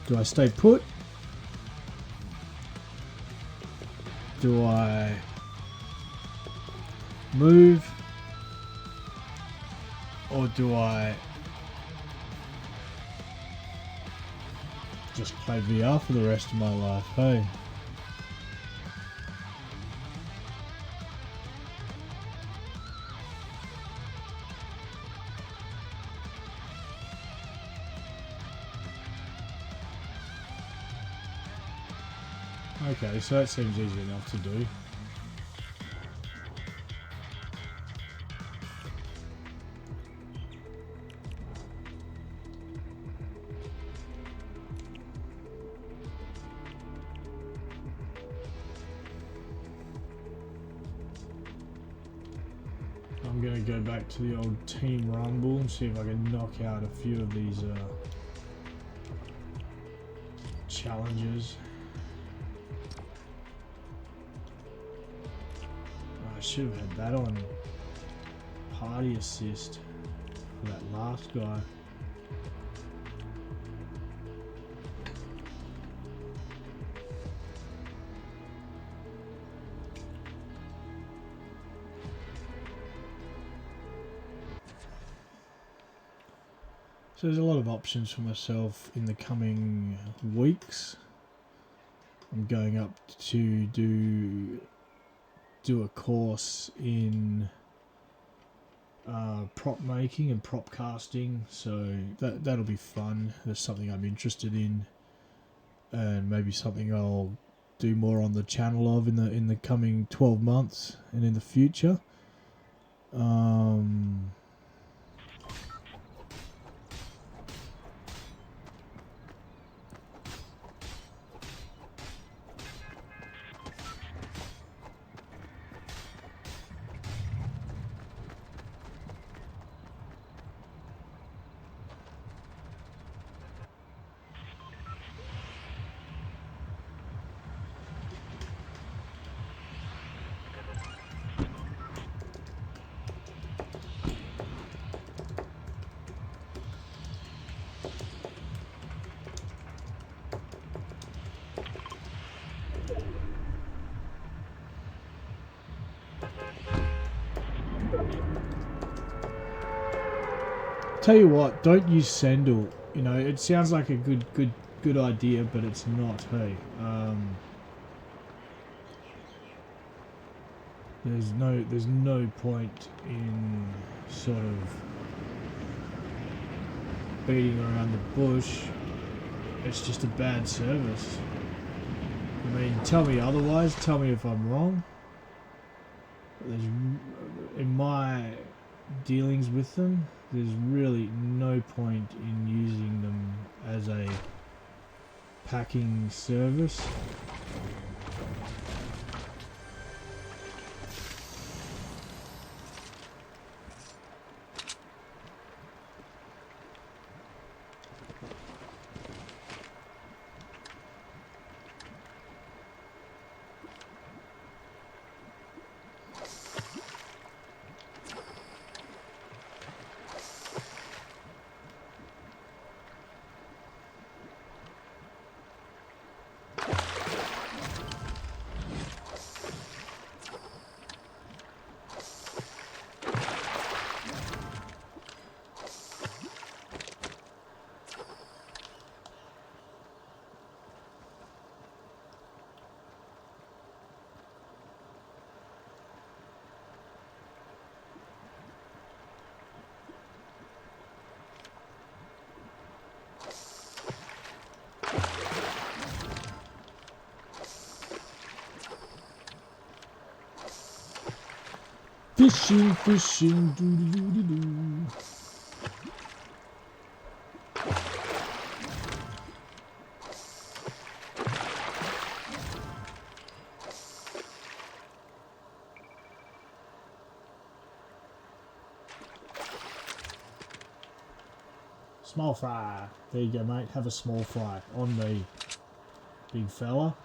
do I stay put? Do I move? Or do I just play VR for the rest of my life, hey? Okay, so that seems easy enough to do. I'm going to go back to the old Team Rumble and see if I can knock out a few of these challenges. I should have had that on party assist for that last guy. So there's a lot of options for myself in the coming weeks. I'm going up to do a course in prop making and prop casting, so that'll be fun. That's something I'm interested in, and maybe something I'll do more on the channel of in the coming 12 months and in the future. Tell you what, don't use Sendel. You know, it sounds like a good good idea, but it's not. Hey, there's no point in sort of beating around the bush. It's just a bad service. I mean, tell me otherwise. Tell me if I'm wrong. There's, in my dealings with them, there's really no point in using them as a packing service. Fishing, fishing, doo-doo-doo-doo-doo. Small fry. There you go, mate. Have a small fry on me, big fella.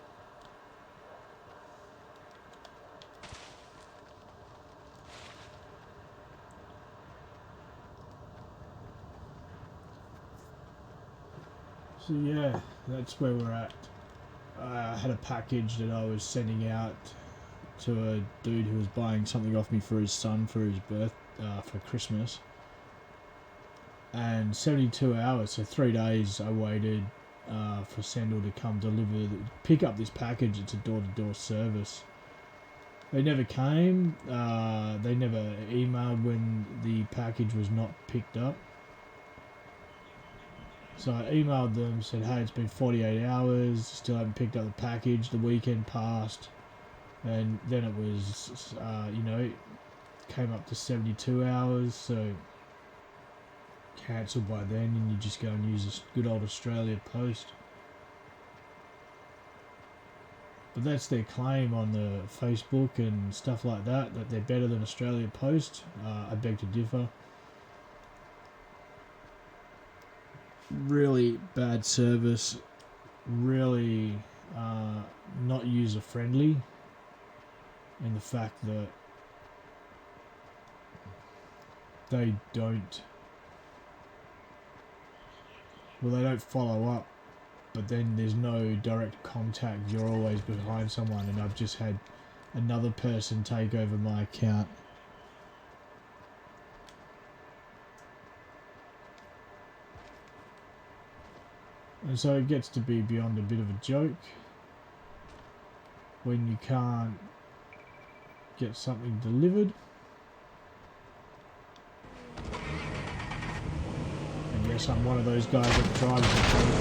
So yeah, that's where we're at. I had a package that I was sending out to a dude who was buying something off me for his son for his for Christmas. And 72 hours, so 3 days, I waited for Sendle to come pick up this package. It's a door-to-door service. They never came. They never emailed when the package was not picked up. So I emailed them, said, hey, it's been 48 hours, still haven't picked up the package. The weekend passed, and then it was, came up to 72 hours, so cancelled by then, and you just go and use this good old Australia Post. But that's their claim on the Facebook and stuff like that they're better than Australia Post. I beg to differ. Really bad service, really not user friendly, and the fact that they don't follow up, but then there's no direct contact. You're always behind someone, and I've just had another person take over my account. And so it gets to be beyond a bit of a joke when you can't get something delivered. And yes, I'm one of those guys that drives the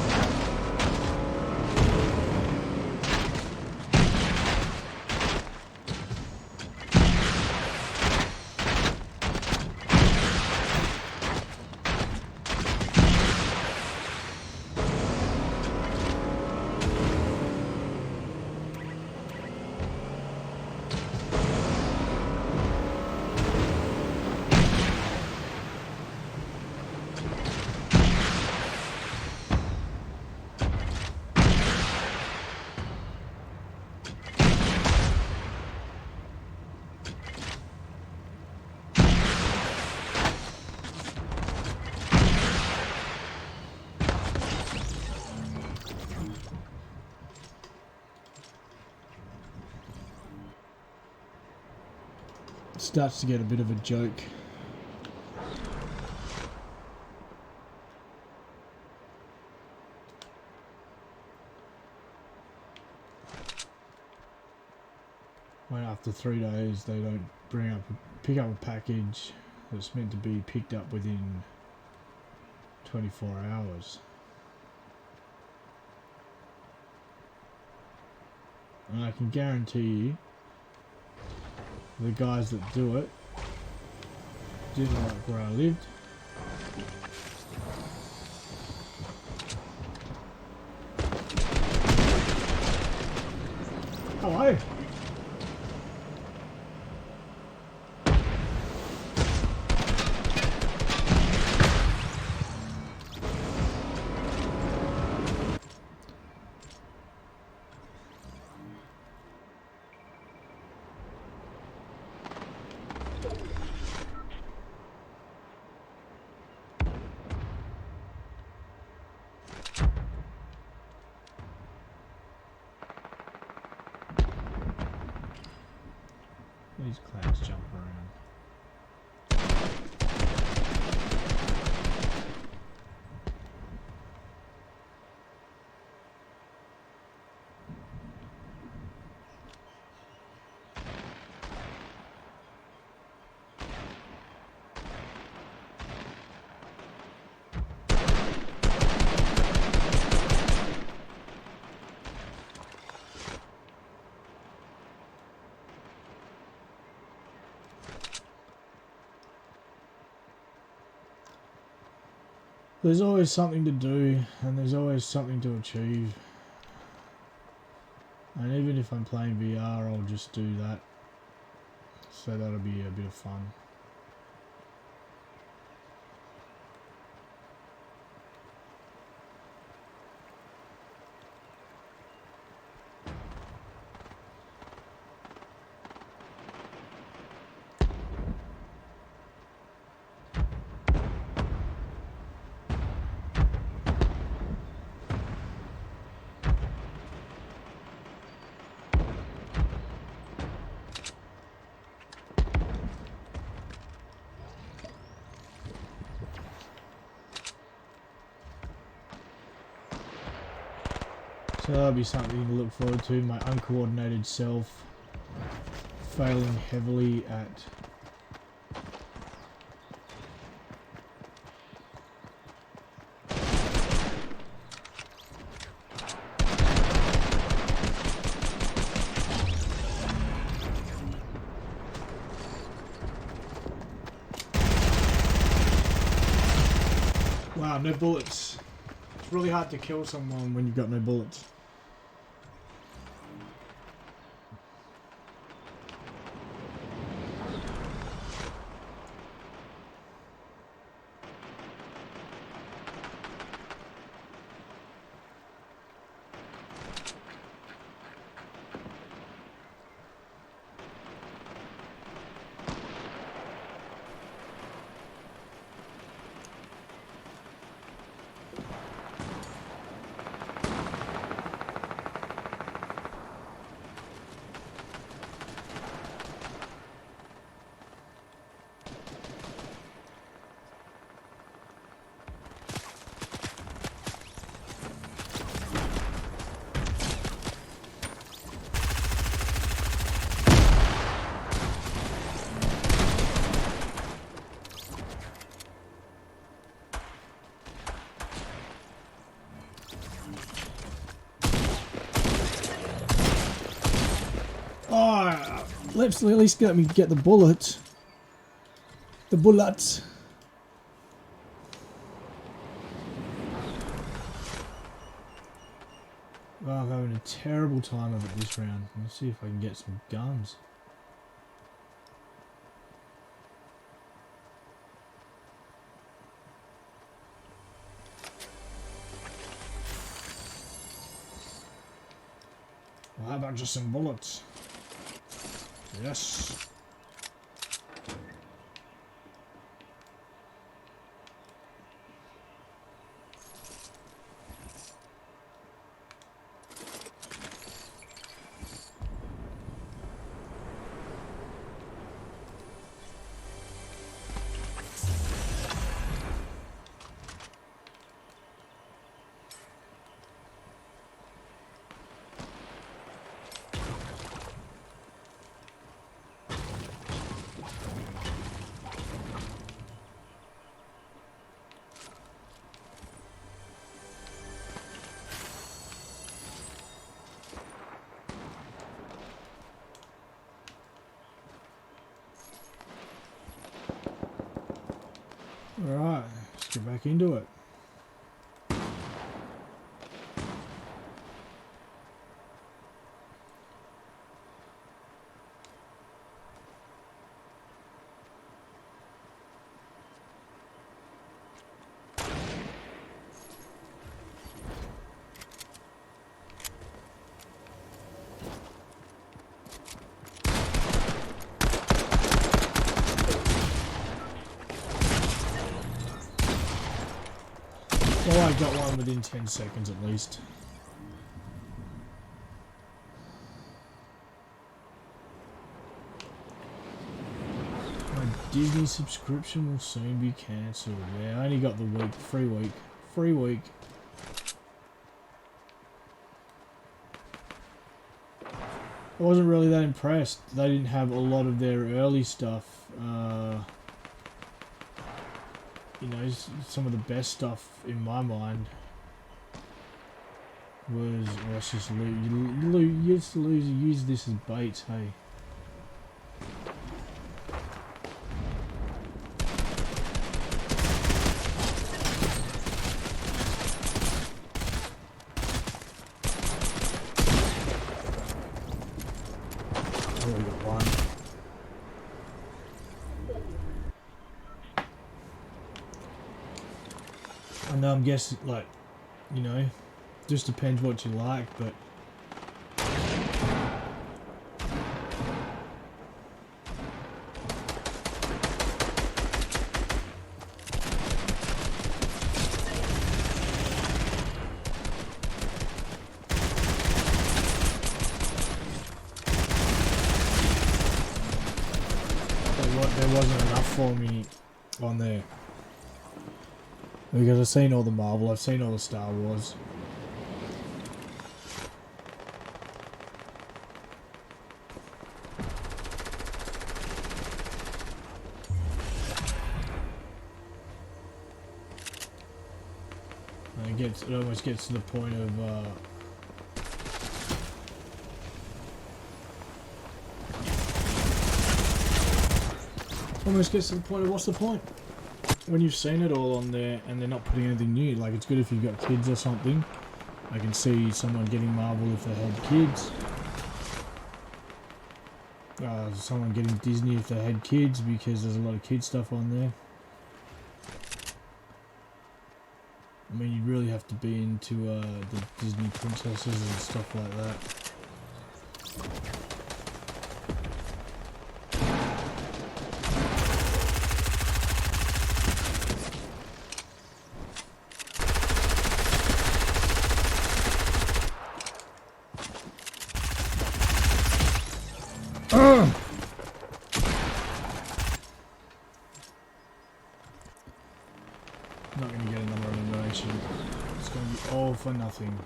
starts to get a bit of a joke. after 3 days they don't pick up a package that's meant to be picked up within 24 hours. And I can guarantee you the guys that do it didn't like where I lived. Hello. These clouds jump around. There's always something to do, and there's always something to achieve. And even if I'm playing VR, I'll just do that. So that'll be a bit of fun. So that'll be something to look forward to, my uncoordinated self failing heavily at wow, no bullets. It's really hard to kill someone when you've got no bullets. Oh, let's at least get me get the bullet. The bullets. Oh, I'm having a terrible time of it this round. Let's see if I can get some guns. Well, how about just some bullets? Yes. Alright, let's get back into it. Well, I got one within 10 seconds at least. My Disney subscription will soon be cancelled. Yeah, I only got the week, free week. Free week. I wasn't really that impressed. They didn't have a lot of their early stuff. You know, some of the best stuff in my mind was, let's just use this as bait, hey. Only got one. I know, I'm guessing, like, you know, just depends what you like, but there wasn't enough for me on there. Because I've seen all the Marvel, I've seen all the Star Wars. And it almost gets to the point of what's the point? When you've seen it all on there and they're not putting anything new. Like, it's good if you've got kids or something. I can see someone getting Marvel if they had kids. Someone getting Disney if they had kids, because there's a lot of kid stuff on there. I mean, you'd really have to be into the Disney princesses and stuff like that. Not going to get another elimination. It's going to be all for nothing.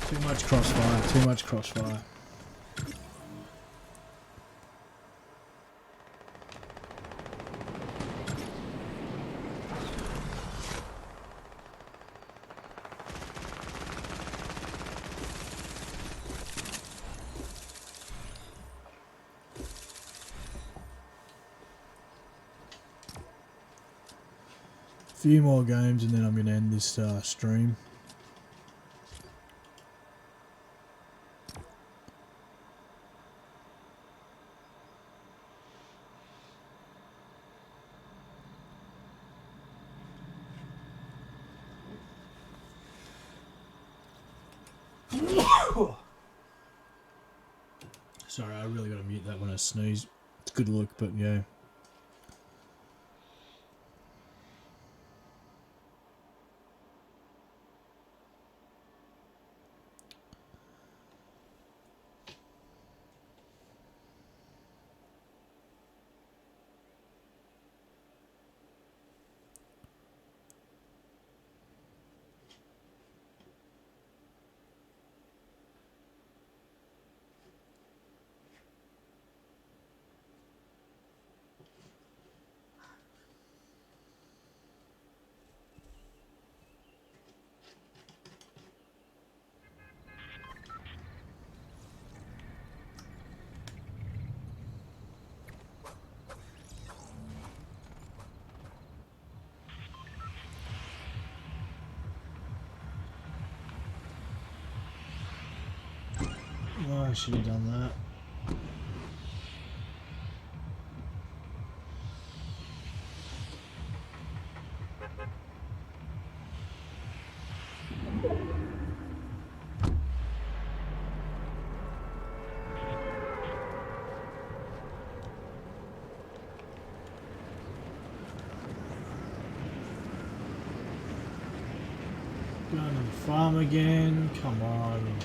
Too much crossfire, too much crossfire. Few more games and then I'm going to end this stream. Sorry, I really got to mute that when I sneeze. It's a good look, but yeah. Oh, I should have done that. Going to the farm again. Come on.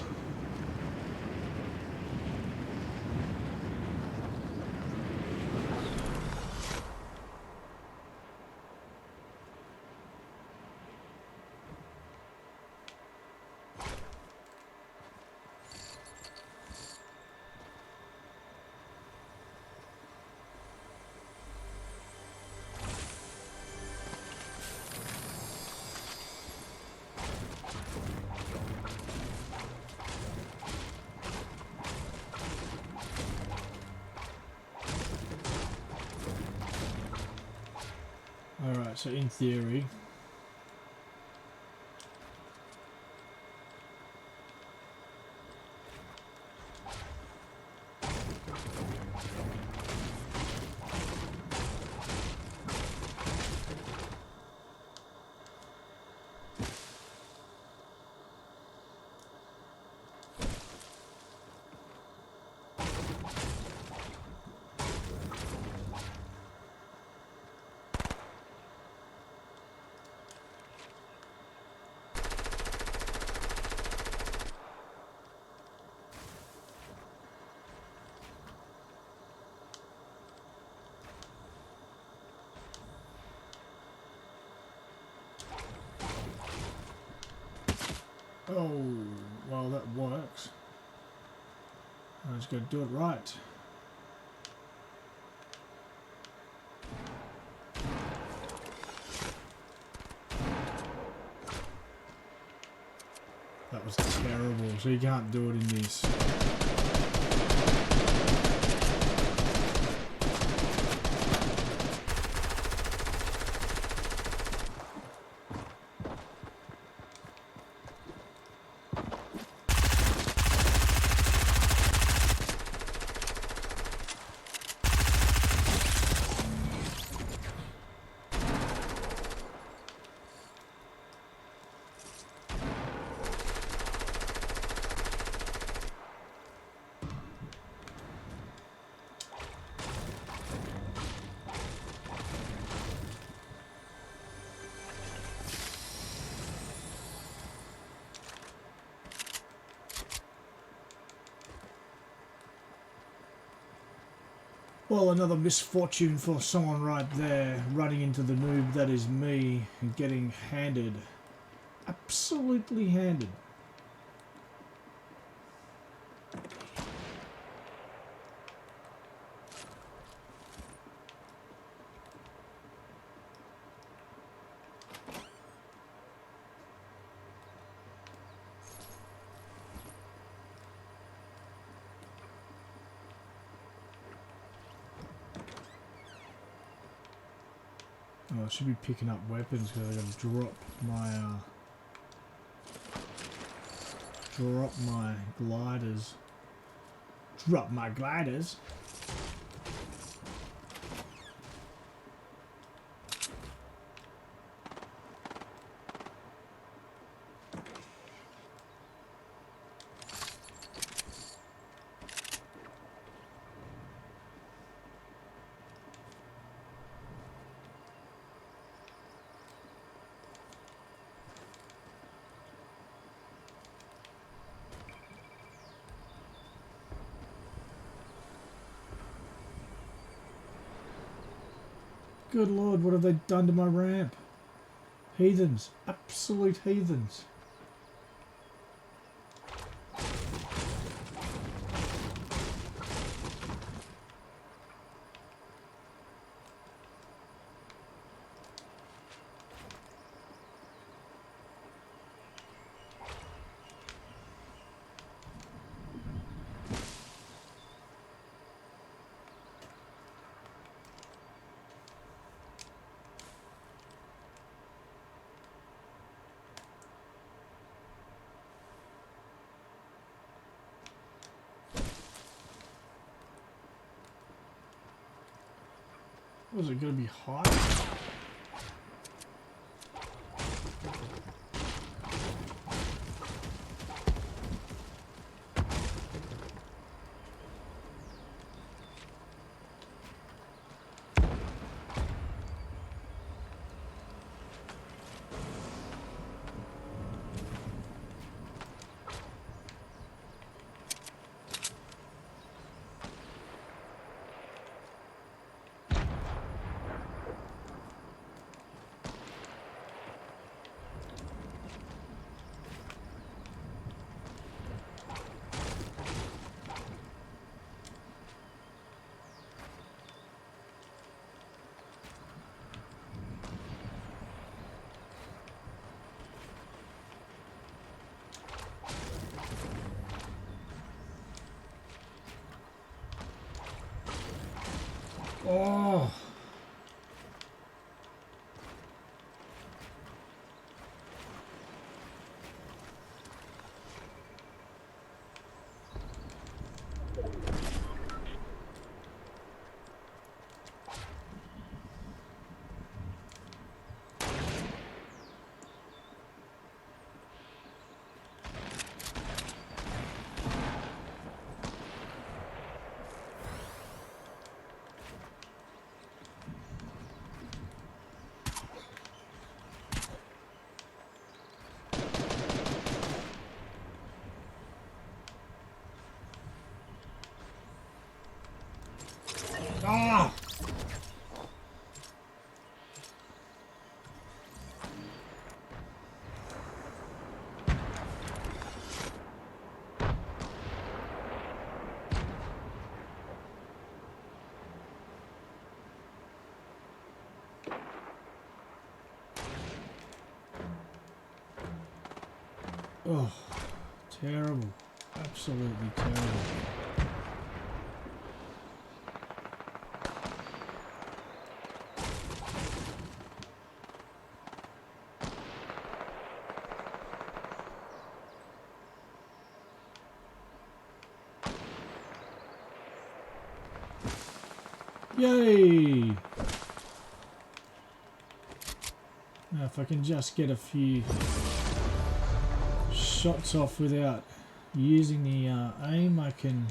Alright, so in theory, oh, well that works. I was going to do it right. That was terrible, so you can't do it in this. Well, another misfortune for someone right there, running into the noob that is me and getting handed. Absolutely handed. Oh, I should be picking up weapons because I gotta drop my gliders. Drop my gliders. Good lord, what have they done to my ramp? Heathens. Absolute heathens. Was it going to be hot? Oh. Ah! Oh, terrible. Absolutely terrible. Yay! Now if I can just get a few shots off without using the aim, I can...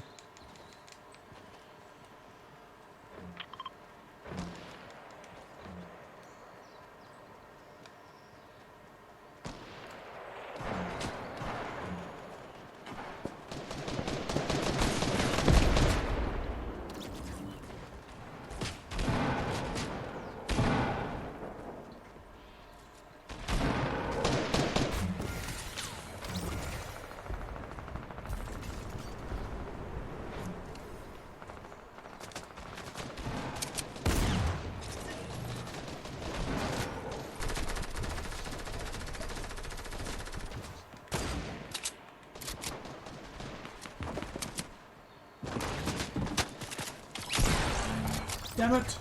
Damn it!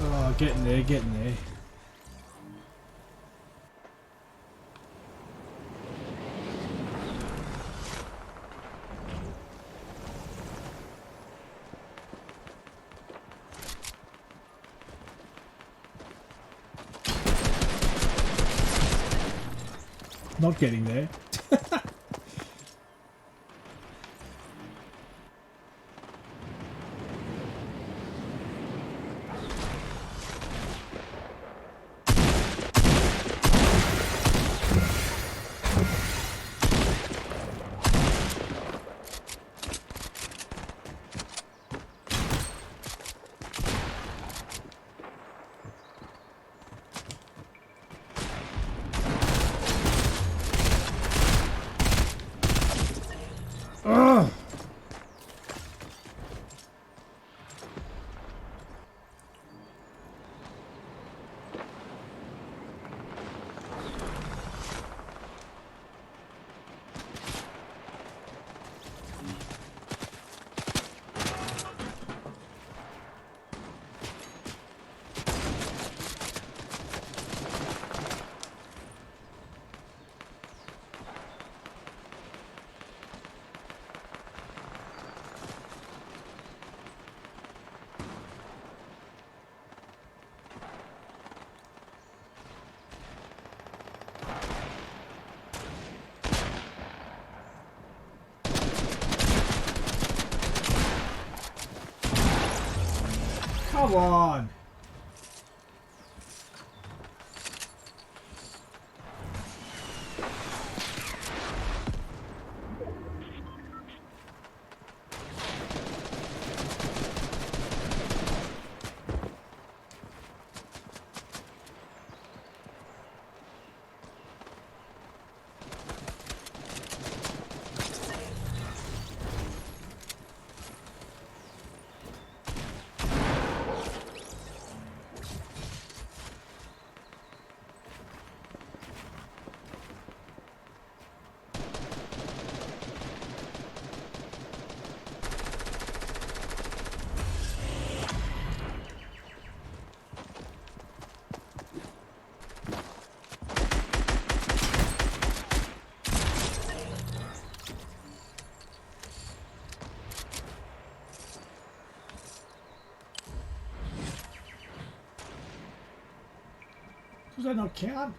Oh, getting there, getting there. Not getting there. Come on. Does that not count?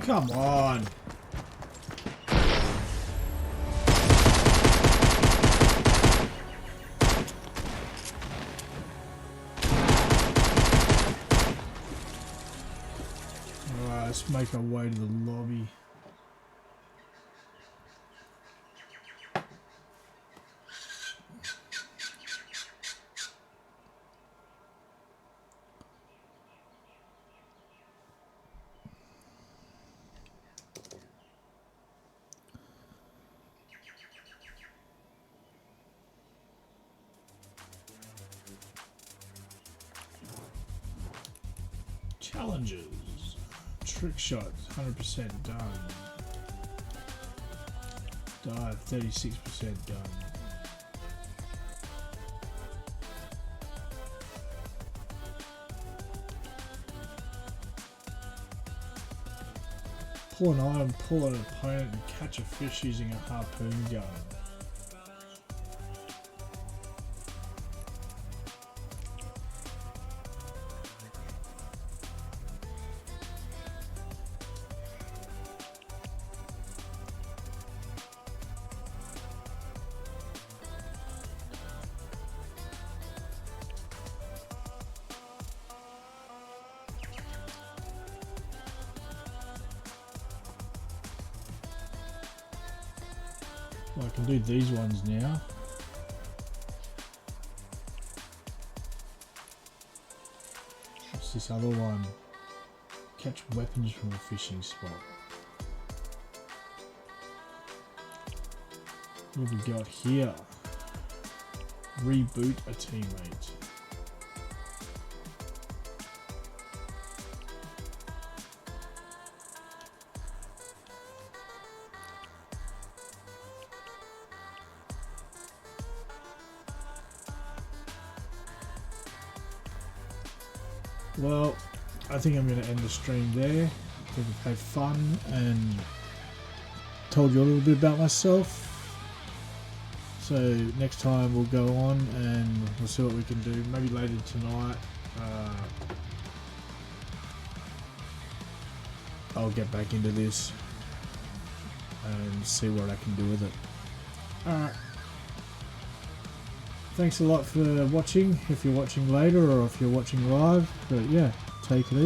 Come on. Alright, let's make our way to the lobby. Challenges. Trick shot, 100% done. Dive, 36% done. Pull an item, pull an opponent and catch a fish using a harpoon gun. Well, I can do these ones now. What's this other one? Catch weapons from a fishing spot. What have we got here? Reboot a teammate. Well, I think I'm going to end the stream there. I think we've had fun and told you a little bit about myself. So next time we'll go on and we'll see what we can do. Maybe later tonight. I'll get back into this and see what I can do with it. Alright. Thanks a lot for watching, if you're watching later or if you're watching live. But yeah, take it easy.